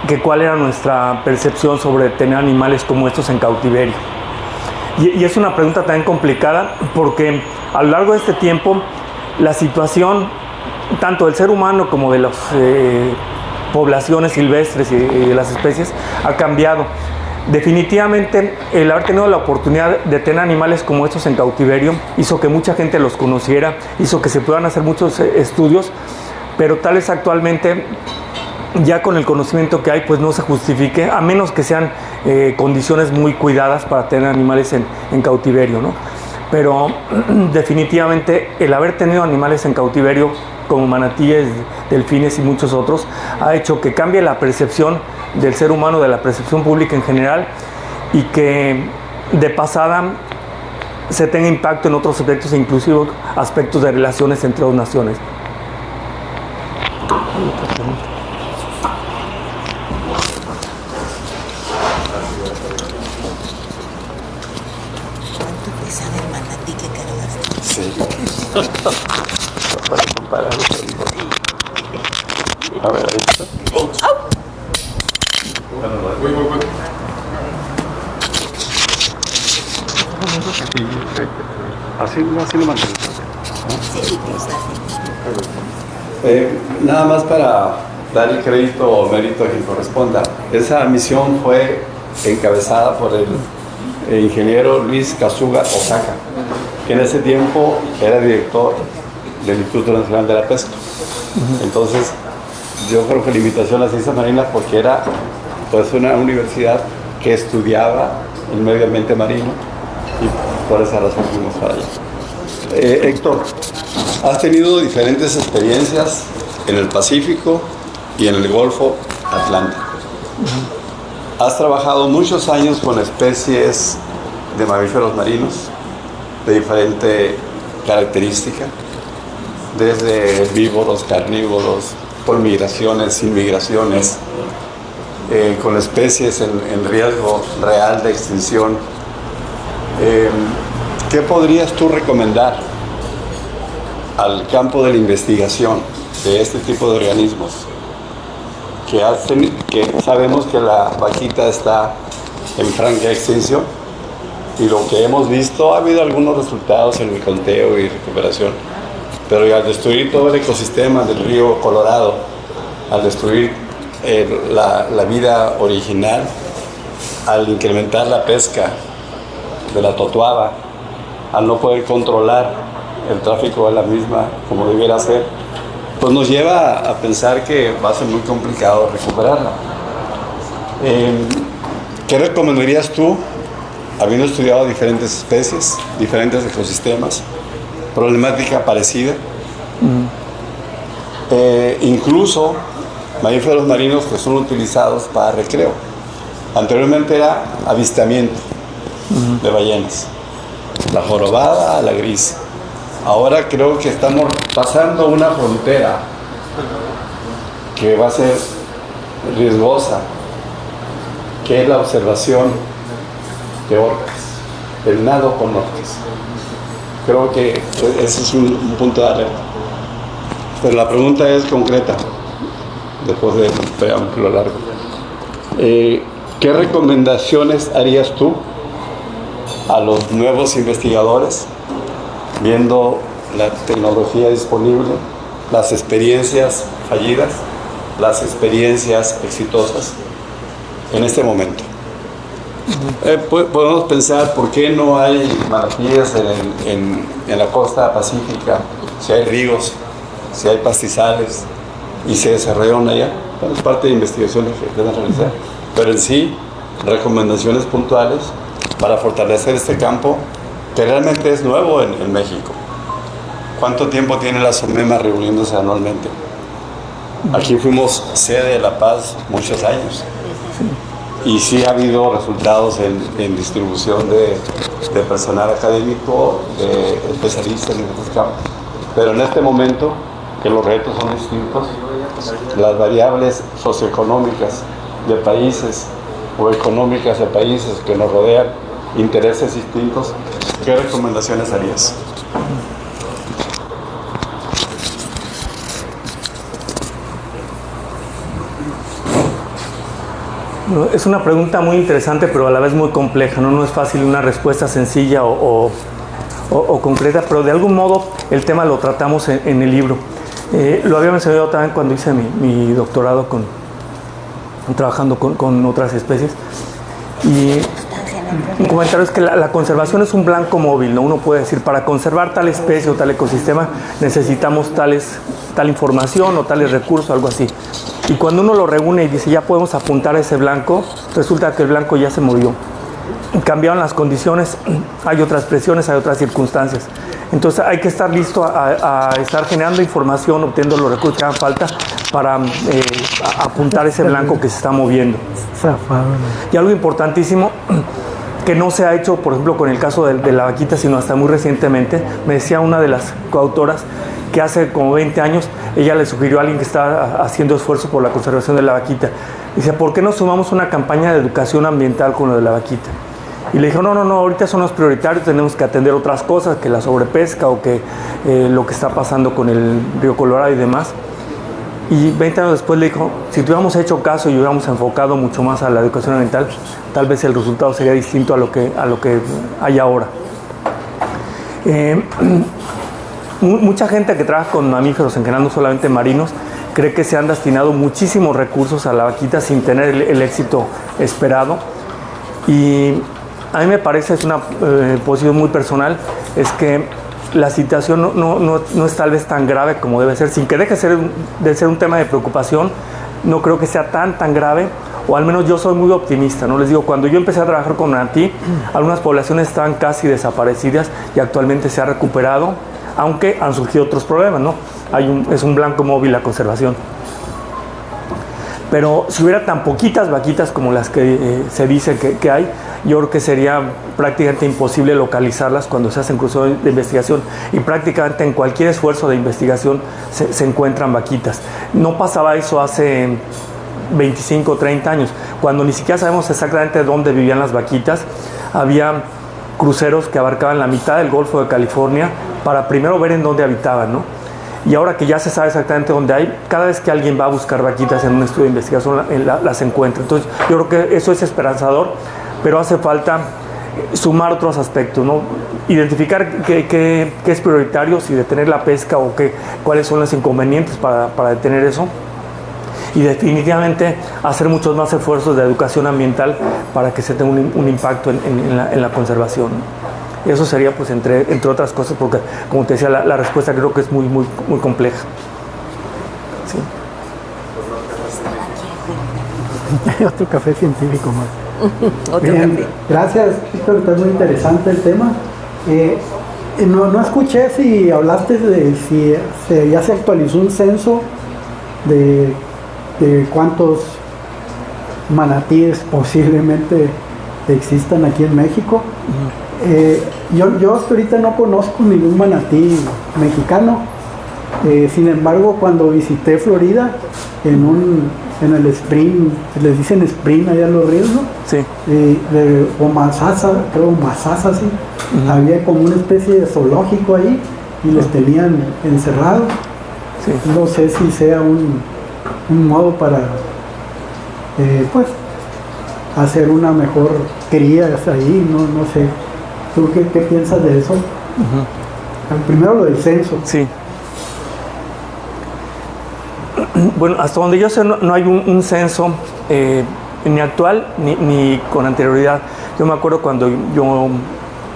que cuál era nuestra percepción sobre tener animales como estos en cautiverio. Y es una pregunta también complicada, porque a lo largo de este tiempo la situación tanto del ser humano como de las poblaciones silvestres y de las especies ha cambiado. Definitivamente el haber tenido la oportunidad de tener animales como estos en cautiverio hizo que mucha gente los conociera, hizo que se puedan hacer muchos estudios, pero tal vez actualmente ya con el conocimiento que hay pues no se justifique, a menos que sean condiciones muy cuidadas para tener animales en cautiverio, ¿no? Pero definitivamente el haber tenido animales en cautiverio como manatíes, delfines y muchos otros ha hecho que cambie la percepción del ser humano, de la percepción pública en general, y que de pasada se tenga impacto en otros aspectos, inclusive aspectos de relaciones entre dos naciones. ¿Cuánto pesaba el manatí que cargaste? Sí. Para comparar. A ver, ahí está. Así lo mantenemos. Sí, está Nada más para dar el crédito o mérito a quien corresponda. Esa misión fue encabezada por el ingeniero Luis Kasuga Osaka, que en ese tiempo era director del Instituto Nacional de la Pesca. Entonces, yo creo que la invitación a las ciencias marinas porque era pues una universidad que estudiaba el medio ambiente marino, y por esa razón fuimos para allá. Héctor, has tenido diferentes experiencias en el Pacífico y en el Golfo Atlántico. Has trabajado muchos años con especies de mamíferos marinos de diferente característica, desde herbívoros, carnívoros, con migraciones, sin migraciones, con especies en riesgo real de extinción. ¿Qué podrías tú recomendar al campo de la investigación de este tipo de organismos? Que sabemos que la vaquita está en franca extinción, y lo que hemos visto, ha habido algunos resultados en el conteo y recuperación, pero al destruir todo el ecosistema del río Colorado, al destruir la vida original, al incrementar la pesca de la totuaba, al no poder controlar el tráfico de la misma como debiera ser, pues nos lleva a pensar que va a ser muy complicado recuperarla. ¿Qué recomendarías tú, habiendo estudiado diferentes especies, diferentes ecosistemas, problemática parecida? Incluso mamíferos marinos que son utilizados para recreo. Anteriormente era avistamiento de ballenas, la jorobada, la gris. Ahora creo que estamos pasando una frontera que va a ser riesgosa que es la observación de orcas, el nado con orcas. Creo que ese es un punto de alerta. Pero la pregunta es concreta, después de un preámbulo largo. ¿Qué recomendaciones harías tú a los nuevos investigadores, viendo la tecnología disponible, las experiencias fallidas, las experiencias exitosas en este momento? Podemos pensar por qué no hay manatíes en la costa pacífica, si hay ríos, si hay pastizales y se desarrollaron allá. Bueno, es parte de investigaciones que deben realizar, pero en sí, recomendaciones puntuales para fortalecer este campo que realmente es nuevo en México. ¿Cuánto tiempo tiene la SOMEMA reuniéndose anualmente? Aquí fuimos sede de La Paz muchos años. Y sí ha habido resultados en distribución de personal académico, de especialistas en estos campos. Pero en este momento, que los retos son distintos, las variables socioeconómicas de países o económicas de países que nos rodean, intereses distintos, ¿qué recomendaciones harías? Es una pregunta muy interesante, pero a la vez muy compleja, ¿no? No es fácil una respuesta sencilla o concreta, pero de algún modo el tema lo tratamos en el libro. Lo había mencionado también cuando hice mi doctorado trabajando con otras especies. Y un comentario es que la conservación es un blanco móvil, ¿no? Uno puede decir, para conservar tal especie o tal ecosistema necesitamos tal información o tales recursos, algo así. Y cuando uno lo reúne y dice, ya podemos apuntar a ese blanco, resulta que el blanco ya se murió. Cambiaron las condiciones, hay otras presiones, hay otras circunstancias. Entonces hay que estar listo a estar generando información, obteniendo los recursos que hagan falta para apuntar ese blanco que se está moviendo. Y algo importantísimo que no se ha hecho, por ejemplo, con el caso de la vaquita, sino hasta muy recientemente, me decía una de las coautoras que hace como 20 años ella le sugirió a alguien que estaba haciendo esfuerzo por la conservación de la vaquita. Dice, ¿por qué no sumamos una campaña de educación ambiental con lo de la vaquita? Y le dijo, no, ahorita son los prioritarios, tenemos que atender otras cosas, que la sobrepesca o que lo que está pasando con el río Colorado y demás. Y 20 años después le dijo, si tuviéramos hecho caso y hubiéramos enfocado mucho más a la educación ambiental, tal vez el resultado sería distinto a lo que hay ahora. Mucha gente que trabaja con mamíferos, en general no solamente marinos, cree que se han destinado muchísimos recursos a la vaquita sin tener el éxito esperado. Y a mí me parece, es una posición muy personal, es que la situación no es tal vez tan grave como debe ser, sin que deje de ser un tema de preocupación. No creo que sea tan grave, o al menos yo soy muy optimista, ¿no? Les digo, cuando yo empecé a trabajar con manatí, algunas poblaciones estaban casi desaparecidas y actualmente se ha recuperado, aunque han surgido otros problemas, ¿no? Es un blanco móvil la conservación. Pero si hubiera tan poquitas vaquitas como las que se dice que hay, yo creo que sería prácticamente imposible localizarlas cuando se hacen cruceros de investigación, y prácticamente en cualquier esfuerzo de investigación se encuentran vaquitas. No pasaba eso hace 25 o 30 años, cuando ni siquiera sabemos exactamente dónde vivían las vaquitas. Había cruceros que abarcaban la mitad del Golfo de California para primero ver en dónde habitaban, ¿no? Y ahora que ya se sabe exactamente dónde hay, cada vez que alguien va a buscar vaquitas en un estudio de investigación las encuentra. Entonces yo creo que eso es esperanzador, pero hace falta sumar otros aspectos, ¿no? Identificar qué es prioritario, si detener la pesca o cuáles son los inconvenientes para detener eso. Y definitivamente hacer muchos más esfuerzos de educación ambiental para que se tenga un impacto en la conservación, ¿no? Eso sería, pues, entre otras cosas, porque, como te decía, la respuesta creo que es muy compleja. Sí. Otro café científico más. Otro Bien, café. Gracias, Víctor, está muy interesante el tema. No escuché si hablaste de si ya se actualizó un censo de cuántos manatíes posiblemente existan aquí en México. Yo hasta ahorita no conozco ningún manatí mexicano, Sin embargo, cuando visité Florida, en el Spring, les dicen Spring allá en los ríos, ¿no? Sí. O Masasa, creo Masasa, sí. Había como una especie de zoológico ahí y les tenían encerrados. Sí. No sé si sea un modo para, pues, hacer una mejor cría ahí, no sé. ¿Tú qué piensas de eso? Primero lo del censo. Sí. Bueno, hasta donde yo sé no hay un censo ni actual ni con anterioridad. Yo me acuerdo cuando yo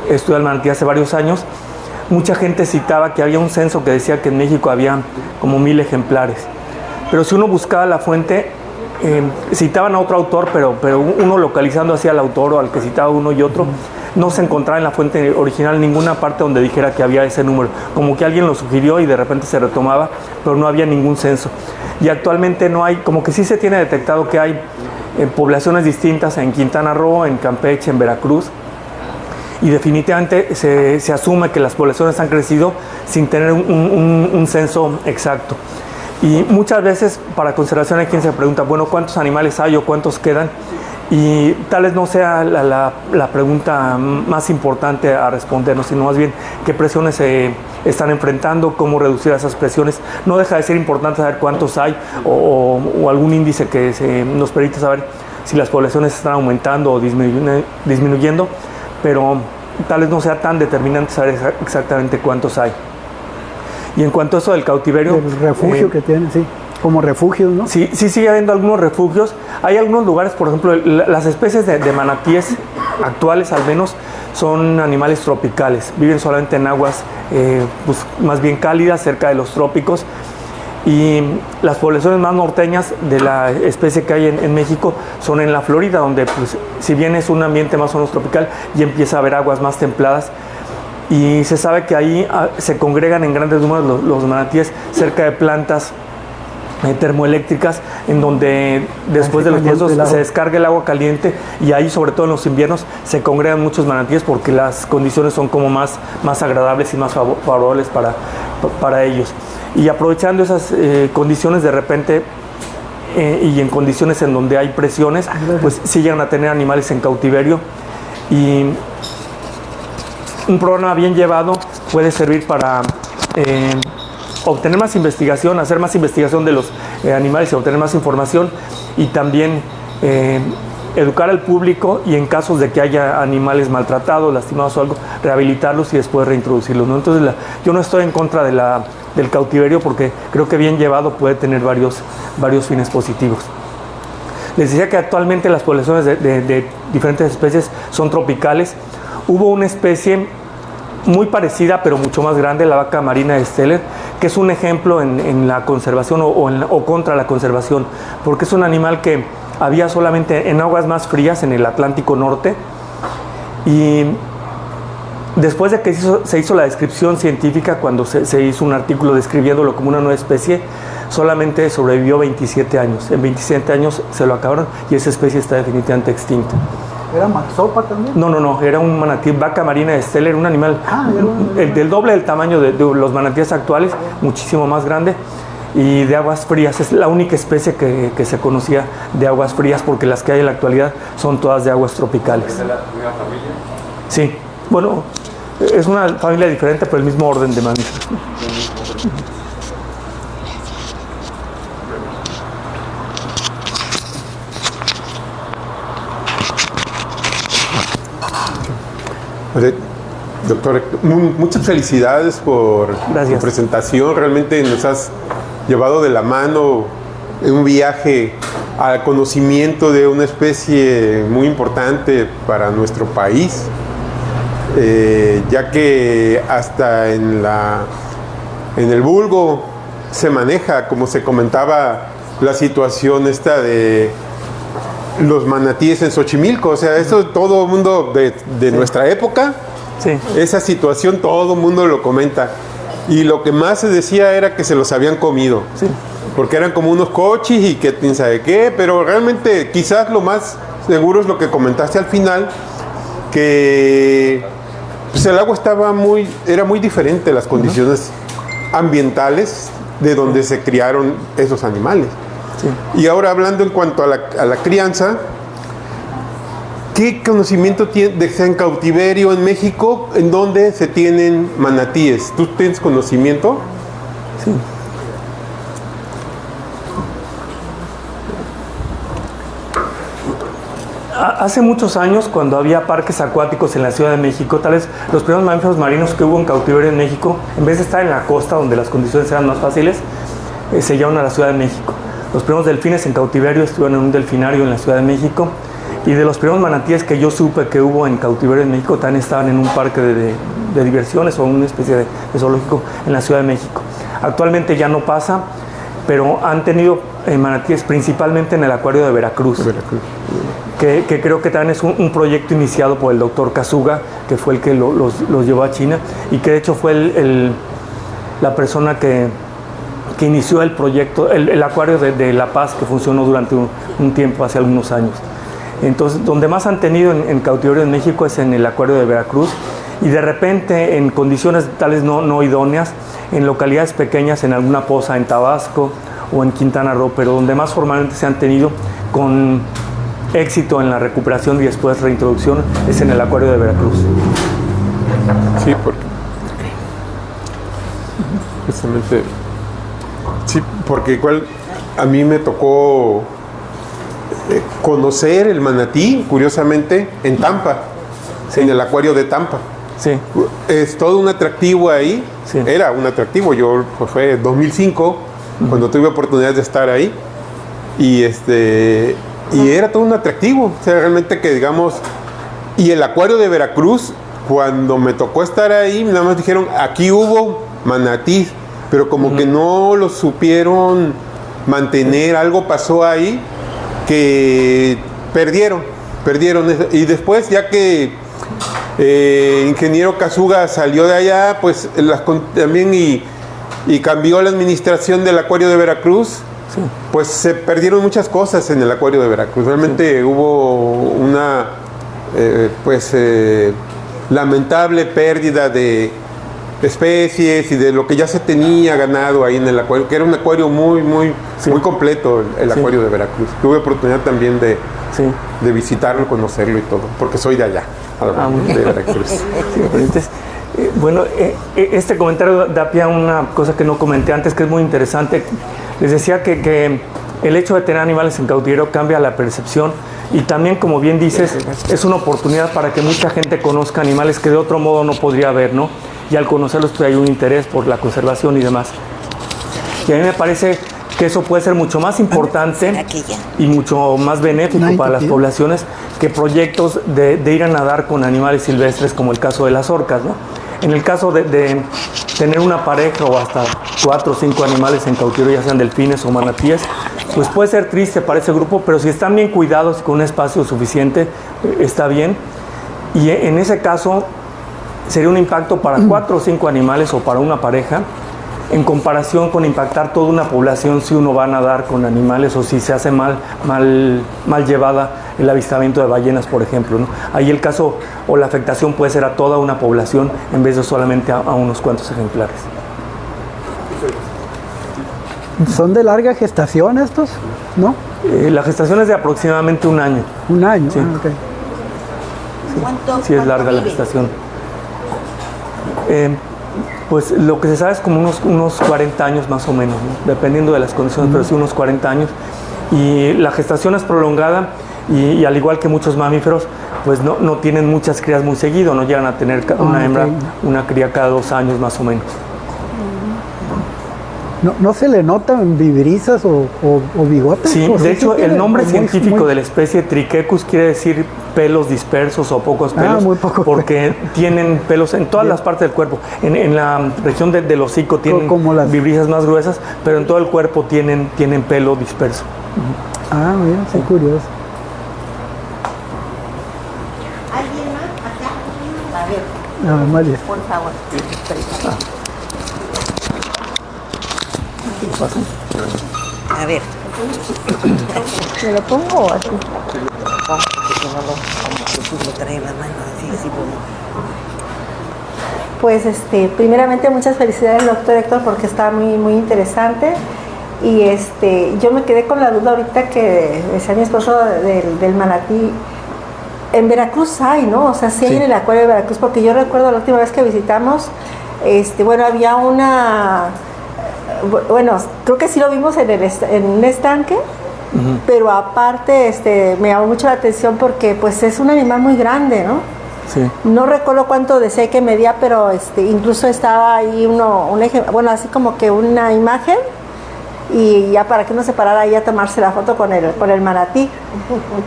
estudié al manatí hace varios años, mucha gente citaba que había un censo que decía que en México había como 1000 ejemplares. Pero si uno buscaba la fuente, citaban a otro autor, pero uno localizando así al autor o al que citaba uno y otro, no se encontraba en la fuente original ninguna parte donde dijera que había ese número. Como que alguien lo sugirió y de repente se retomaba, pero no había ningún censo. Y actualmente no hay, como que sí se tiene detectado que hay poblaciones distintas en Quintana Roo, en Campeche, en Veracruz. Y definitivamente se asume que las poblaciones han crecido sin tener un censo exacto. Y muchas veces para conservación hay quien se pregunta, bueno, ¿cuántos animales hay o cuántos quedan? Y tal vez no sea la pregunta más importante a respondernos, sino más bien qué presiones se están enfrentando, cómo reducir esas presiones. No deja de ser importante saber cuántos hay o algún índice que nos permita saber si las poblaciones están aumentando o disminuyendo, pero tal vez no sea tan determinante saber exactamente cuántos hay. Y en cuanto a eso del cautiverio... El refugio que tienen, sí. Como refugios, ¿no? Sí, sigue habiendo algunos refugios. Hay algunos lugares, por ejemplo, las especies de manatíes actuales al menos son animales tropicales. Viven solamente en aguas pues, más bien cálidas, cerca de los trópicos. Y las poblaciones más norteñas de la especie que hay en México son en la Florida, donde pues, si bien es un ambiente más o menos tropical, ya empieza a haber aguas más templadas. Y se sabe que ahí se congregan en grandes números los manatíes cerca de plantas termoeléctricas, en donde después de los procesos se descarga el agua caliente, y ahí, sobre todo en los inviernos, se congregan muchos manatíes porque las condiciones son como más agradables y más favorables para ellos. Y aprovechando esas condiciones, de repente y en condiciones en donde hay presiones, pues sí llegan a tener animales en cautiverio, y un programa bien llevado puede servir para obtener más investigación, hacer más investigación de los animales y obtener más información, y también educar al público, y en casos de que haya animales maltratados, lastimados o algo, rehabilitarlos y después reintroducirlos, ¿no? Entonces yo no estoy en contra del cautiverio, porque creo que bien llevado puede tener varios fines positivos. Les decía que actualmente las poblaciones de diferentes especies son tropicales. Hubo una especie muy parecida pero mucho más grande, la vaca marina de Steller, que es un ejemplo en la conservación o contra la conservación, porque es un animal que había solamente en aguas más frías, en el Atlántico Norte, y después de que se hizo la descripción científica, cuando se hizo un artículo describiéndolo como una nueva especie, solamente sobrevivió 27 años. En 27 años se lo acabaron y esa especie está definitivamente extinta. ¿Era maxopa también? No, era un manatí, vaca marina de Steller, un animal del doble del tamaño de los manatíes actuales, muchísimo más grande, y de aguas frías. Es la única especie que se conocía de aguas frías, porque las que hay en la actualidad son todas de aguas tropicales. ¿Es de la misma familia? Sí, bueno, es una familia diferente, pero el mismo orden de mamíferos. Doctor, muchas felicidades por tu presentación. Realmente nos has llevado de la mano en un viaje al conocimiento de una especie muy importante para nuestro país, ya que hasta en el vulgo se maneja, como se comentaba, la situación esta de los manatíes en Xochimilco. O sea, eso todo el mundo de nuestra época, esa situación todo el mundo lo comenta, y lo que más se decía era que se los habían comido, porque eran como unos cochis y que quién sabe qué, pero realmente quizás lo más seguro es lo que comentaste al final, que pues el agua era muy diferente, las condiciones ambientales de donde se criaron esos animales. Sí. Y ahora hablando en cuanto a la crianza, ¿qué conocimiento tiene de en cautiverio en México en donde se tienen manatíes? ¿Tú tienes conocimiento? Sí. Hace muchos años, cuando había parques acuáticos en la Ciudad de México, tal vez los primeros mamíferos marinos que hubo en cautiverio en México, en vez de estar en la costa donde las condiciones eran más fáciles, se llevaron a la Ciudad de México. Los primeros delfines en cautiverio estuvieron en un delfinario en la Ciudad de México, y de los primeros manatíes que yo supe que hubo en cautiverio en México también estaban en un parque de diversiones o una especie de zoológico en la Ciudad de México. Actualmente ya no pasa, pero han tenido manatíes principalmente en el acuario de Veracruz. Que creo que también es un proyecto iniciado por el doctor Kasuga, que fue el que los llevó a China, y que de hecho fue la persona que inició el proyecto, el acuario de La Paz, que funcionó durante un tiempo, hace algunos años. Entonces, donde más han tenido en cautiverio en México es en el acuario de Veracruz, y de repente en condiciones tales no idóneas, en localidades pequeñas, en alguna poza en Tabasco o en Quintana Roo, pero donde más formalmente se han tenido con éxito en la recuperación y después reintroducción es en el acuario de Veracruz. Sí, justamente, sí, porque igual a mí me tocó conocer el manatí, curiosamente, en Tampa, sí. En el acuario de Tampa. Sí. Es todo un atractivo ahí, sí. Era un atractivo, fue 2005, cuando tuve oportunidad de estar ahí, y era todo un atractivo, o sea, realmente que digamos, y el acuario de Veracruz, cuando me tocó estar ahí, nada más dijeron, aquí hubo manatí, pero como que no lo supieron mantener, algo pasó ahí, que perdieron, y después ya que ingeniero Kasuga salió de allá, pues también y cambió la administración del acuario de Veracruz, sí. Pues se perdieron muchas cosas en el acuario de Veracruz. Realmente sí. Hubo una lamentable pérdida de especies y de lo que ya se tenía ganado ahí en el acuario, que era un acuario muy completo, el sí. Acuario de Veracruz. Tuve oportunidad también de visitarlo, conocerlo y todo, porque soy de allá, de Veracruz. Sí, entonces, bueno, este comentario da pie a una cosa que no comenté antes, que es muy interesante. Les decía que el hecho de tener animales en cautiverio cambia la percepción, y también, como bien dices, es una oportunidad para que mucha gente conozca animales que de otro modo no podría ver, ¿no? Y al conocerlos pues hay un interés por la conservación y demás. Y a mí me parece que eso puede ser mucho más importante y mucho más benéfico para las poblaciones que proyectos de ir a nadar con animales silvestres, como el caso de las orcas, ¿no? En el caso de tener una pareja o hasta 4 o 5 animales en cautiverio, ya sean delfines o manatíes, pues puede ser triste para ese grupo, pero si están bien cuidados con un espacio suficiente, está bien. Y en ese caso sería un impacto para 4 o 5 animales o para una pareja, en comparación con impactar toda una población si uno va a nadar con animales o si se hace mal llevada el avistamiento de ballenas, por ejemplo, ¿no? Ahí el caso o la afectación puede ser a toda una población en vez de solamente a unos cuantos ejemplares. ¿Son de larga gestación estos? ¿No? La gestación es de aproximadamente un año. ¿Un año? Sí. Ah, okay. Sí, es larga la gestación. Pues lo que se sabe es como unos 40 años más o menos, ¿no? Dependiendo de las condiciones, pero sí unos 40 años. Y la gestación es prolongada y al igual que muchos mamíferos, pues no tienen muchas crías muy seguido, no llegan a tener una hembra, una cría cada 2 años más o menos. ¿No se le notan vibrisas o bigotes? Sí, de hecho el nombre científico de la especie Triquecus quiere decir pelos dispersos o pocos pelos, muy poco porque tienen pelos en todas las partes del cuerpo. En la región del hocico tienen vibrisas más gruesas, pero en todo el cuerpo tienen pelo disperso. Ah, mira, qué curioso. ¿Alguien más acá? A ver, María. por favor. A ver. ¿Me lo pongo o así? Porque si no lo trae en la mano, así, Pues primeramente muchas felicidades, doctor Héctor, porque está muy, muy interesante. Y yo me quedé con la duda ahorita que decía mi esposo del manatí. En Veracruz hay, ¿no? O sea, sí hay en el acuario de Veracruz, porque yo recuerdo la última vez que visitamos, había una, bueno, creo que sí lo vimos en un estanque, pero aparte me llamó mucho la atención porque pues es un animal muy grande, ¿no? Sí. No recuerdo cuánto decía que medía, pero incluso estaba ahí así como que una imagen, y ya para que uno se parara ahí a tomarse la foto con el manatí.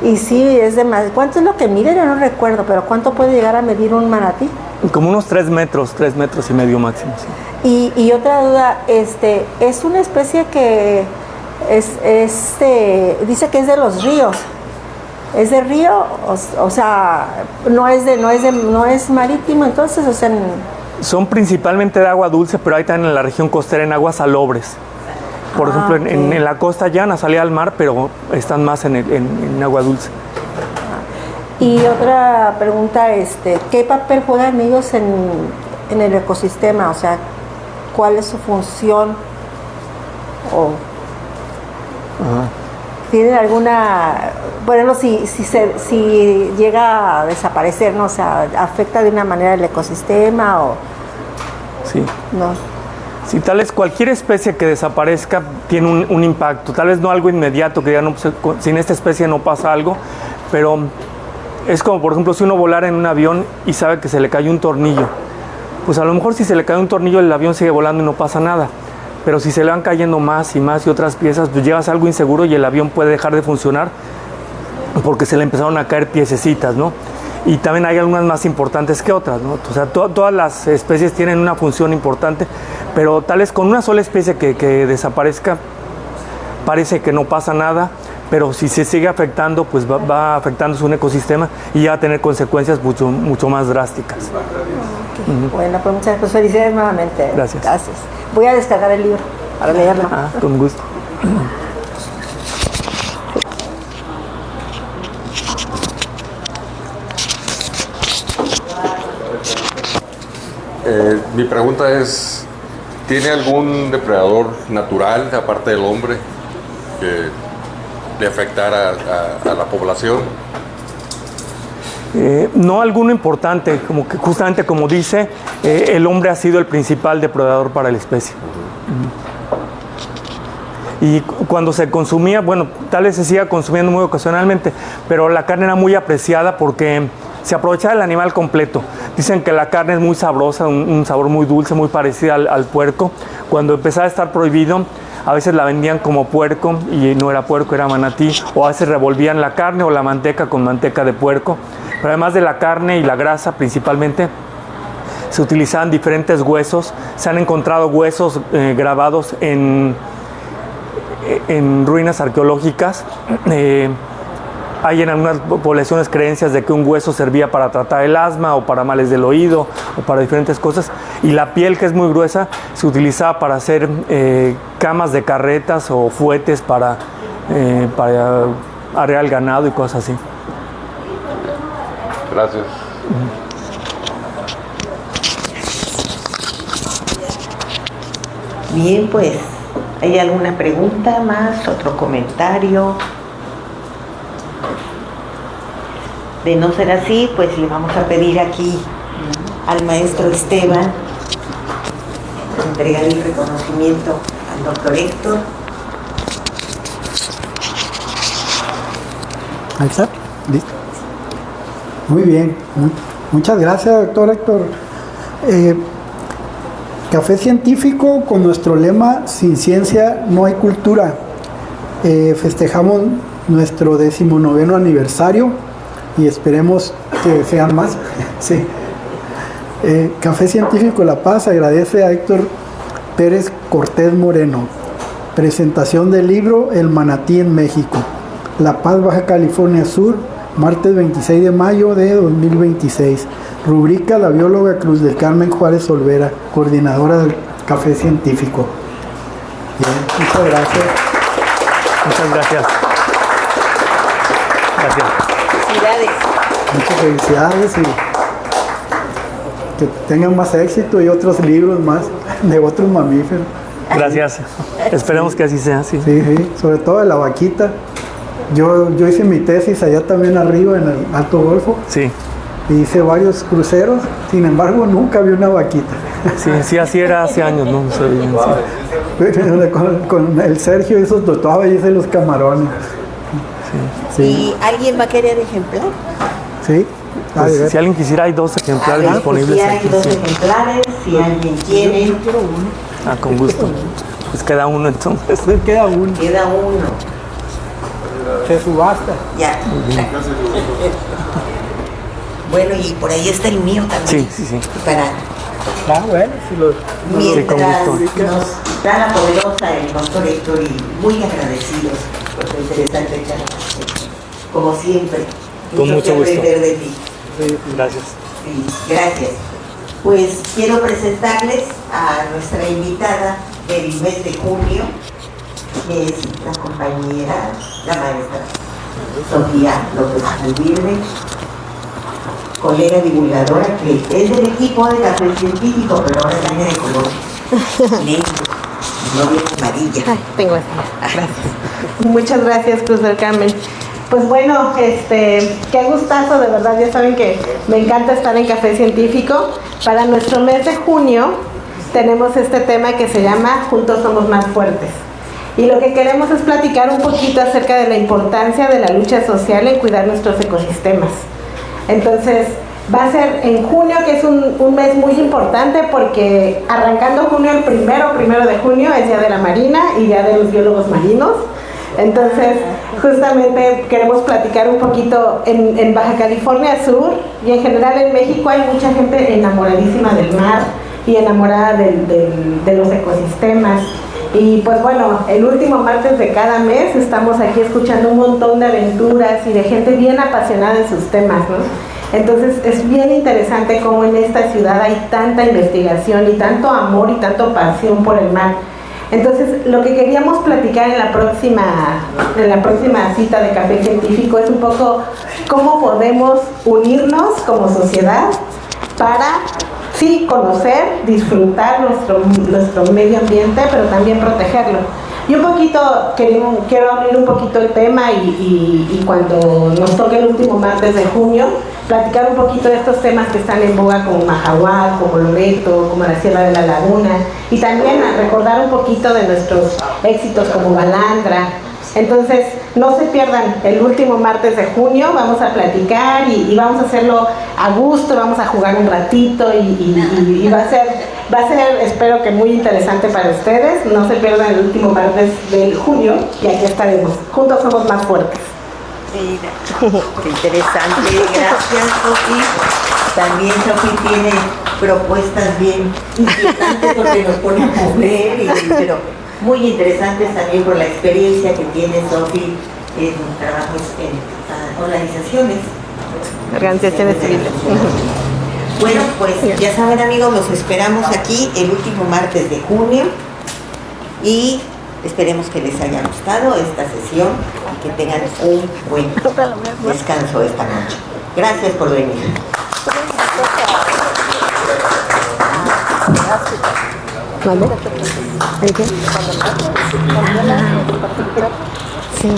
Y sí, es demasiado. ¿Cuánto es lo que mide? Yo no recuerdo, pero ¿cuánto puede llegar a medir un manatí? Como unos 3 metros y medio máximo. Sí. Y otra duda, es una especie que dice que es de los ríos. ¿Es de río? O sea, no es marítimo, entonces, o sea... Son principalmente de agua dulce, pero ahí están en la región costera en aguas salobres. Por ejemplo, okay. en la costa llana salía al mar, pero están más en agua dulce. Y otra pregunta, ¿qué papel juegan ellos en el ecosistema? O sea, ¿cuál es su función? ¿Tienen alguna... Bueno, si llega a desaparecer, ¿no? O sea, ¿afecta de una manera el ecosistema o...? Sí. No. Sí, tal vez cualquier especie que desaparezca tiene un impacto, tal vez no algo inmediato, que ya no, sin esta especie no pasa algo, pero es como, por ejemplo, si uno volara en un avión y sabe que se le cayó un tornillo, pues a lo mejor si se le cae un tornillo el avión sigue volando y no pasa nada, pero si se le van cayendo más y más y otras piezas, pues llegas a algo inseguro y el avión puede dejar de funcionar porque se le empezaron a caer piececitas, ¿no? Y también hay algunas más importantes que otras, ¿no? O sea, todas las especies tienen una función importante, pero tal vez con una sola especie que desaparezca, parece que no pasa nada, pero si se sigue afectando, pues va afectando su ecosistema y ya va a tener consecuencias mucho más drásticas. Okay. Bueno, pues muchas felicidades nuevamente. Gracias. Voy a descargar el libro para leerlo. Con gusto. Mi pregunta es, ¿tiene algún depredador natural, aparte del hombre, que le afectara a la población? No alguno importante, como que justamente como dice, el hombre ha sido el principal depredador para la especie. Y cuando se consumía, bueno, tal vez se siga consumiendo muy ocasionalmente, pero la carne era muy apreciada porque se aprovechaba el animal completo. Dicen que la carne es muy sabrosa, un sabor muy dulce, muy parecido al puerco. Cuando empezaba a estar prohibido, a veces la vendían como puerco y no era puerco, era manatí, o a veces revolvían la carne o la manteca con manteca de puerco. Pero además de la carne y la grasa principalmente, se utilizaban diferentes huesos. Se han encontrado huesos grabados en ruinas arqueológicas. Hay en algunas poblaciones creencias de que un hueso servía para tratar el asma o para males del oído o para diferentes cosas, y la piel, que es muy gruesa, se utilizaba para hacer camas de carretas o fuetes para arrear el ganado y cosas así. Gracias. Bien, pues, ¿hay alguna pregunta más? ¿Otro comentario? De no ser así, pues le vamos a pedir aquí al maestro Esteban entregar el reconocimiento al doctor Héctor. Ahí está, listo. Muy bien, muchas gracias, doctor Héctor. Café Científico, con nuestro lema "Sin ciencia no hay cultura". Festejamos nuestro 19º aniversario y esperemos que sean más. Sí. Café Científico La Paz agradece a Héctor Pérez Cortés Moreno. Presentación del libro El Manatí en México, La Paz, Baja California Sur, martes 26 de mayo de 2026. Rubrica la bióloga Cruz del Carmen Juárez Olvera, coordinadora del Café Científico. Bien, muchas gracias. Muchas gracias. Gracias. Felicidades. Muchas felicidades que tengan más éxito y otros libros más de otros mamíferos. Gracias. Esperemos que así sea, sí. Sí, sí, sobre todo de la vaquita. Yo hice mi tesis allá también arriba en el Alto Golfo. Sí. Hice varios cruceros, sin embargo nunca vi una vaquita. Sí, sí, así era hace años, ¿no? Sí. Con el Sergio esos todavía hice los camarones. Sí. ¿Y alguien va a querer ejemplar? Sí. Pues, si alguien quisiera, hay 2 ejemplares disponibles. Pues si hay aquí, 2 sí. ejemplares, si alguien quiere. Yo quiero uno. Ah, con gusto. Pues queda uno entonces. Queda uno. Queda uno. Se subasta. Ya. Bueno, y por ahí está el mío también. Sí, sí, sí. Para Bueno, si lo... mientras nos da la poderosa el doctor Héctor, y muy agradecidos por tu interesante charla. Como siempre. Con mucho que gusto. aprender de ti. Sí, gracias. Sí, gracias. Pues quiero presentarles a nuestra invitada del mes de junio, que es la compañera, la maestra Sofía López Alvirde, colega divulgadora que es del equipo de Café Científico, pero ahora viene de color negro, no viene amarilla. Ay, tengo esta. Gracias. Muchas gracias, Cruz del Carmen. Pues bueno, qué gustazo, de verdad, ya saben que me encanta estar en Café Científico. Para nuestro mes de junio tenemos este tema que se llama Juntos Somos Más Fuertes. Y lo que queremos es platicar un poquito acerca de la importancia de la lucha social en cuidar nuestros ecosistemas. Entonces, va a ser en junio, que es un mes muy importante porque arrancando junio, el primero de junio es Día de la Marina y Día de los Biólogos Marinos. Entonces, justamente queremos platicar un poquito en Baja California Sur y en general en México hay mucha gente enamoradísima del mar y enamorada de los ecosistemas. Y pues bueno, el último martes de cada mes estamos aquí escuchando un montón de aventuras y de gente bien apasionada en sus temas, ¿no? Entonces es bien interesante cómo en esta ciudad hay tanta investigación y tanto amor y tanto pasión por el mar. Entonces, lo que queríamos platicar en la próxima cita de Café Científico es un poco cómo podemos unirnos como sociedad para, sí, conocer, disfrutar nuestro medio ambiente, pero también protegerlo. Y un poquito, quiero abrir un poquito el tema y cuando nos toque el último martes de junio, platicar un poquito de estos temas que están en boga como Mahahual, como Loreto, como la Sierra de la Laguna, y también a recordar un poquito de nuestros éxitos como Balandra. Entonces, no se pierdan el último martes de junio, vamos a platicar y vamos a hacerlo a gusto, vamos a jugar un ratito y va a ser, espero que muy interesante para ustedes. No se pierdan el último martes de junio y aquí estaremos. Juntos somos más fuertes. Mira, qué interesante, gracias Sofi. También Sofi tiene propuestas bien inquietantes porque nos pone a mover, pero muy interesantes también por la experiencia que tiene Sofi en trabajos en organizaciones civiles. Bueno, pues ya saben amigos, los esperamos aquí el último martes de junio y esperemos que les haya gustado esta sesión y que tengan un buen descanso esta noche. Gracias por venir. ¿Vale? ¿El qué? Sí.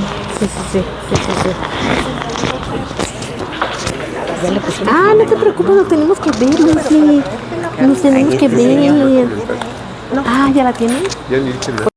Ah, no te preocupes, nos tenemos que ver, Lucy. Nos tenemos que ver. Ah, ¿ya la tienen?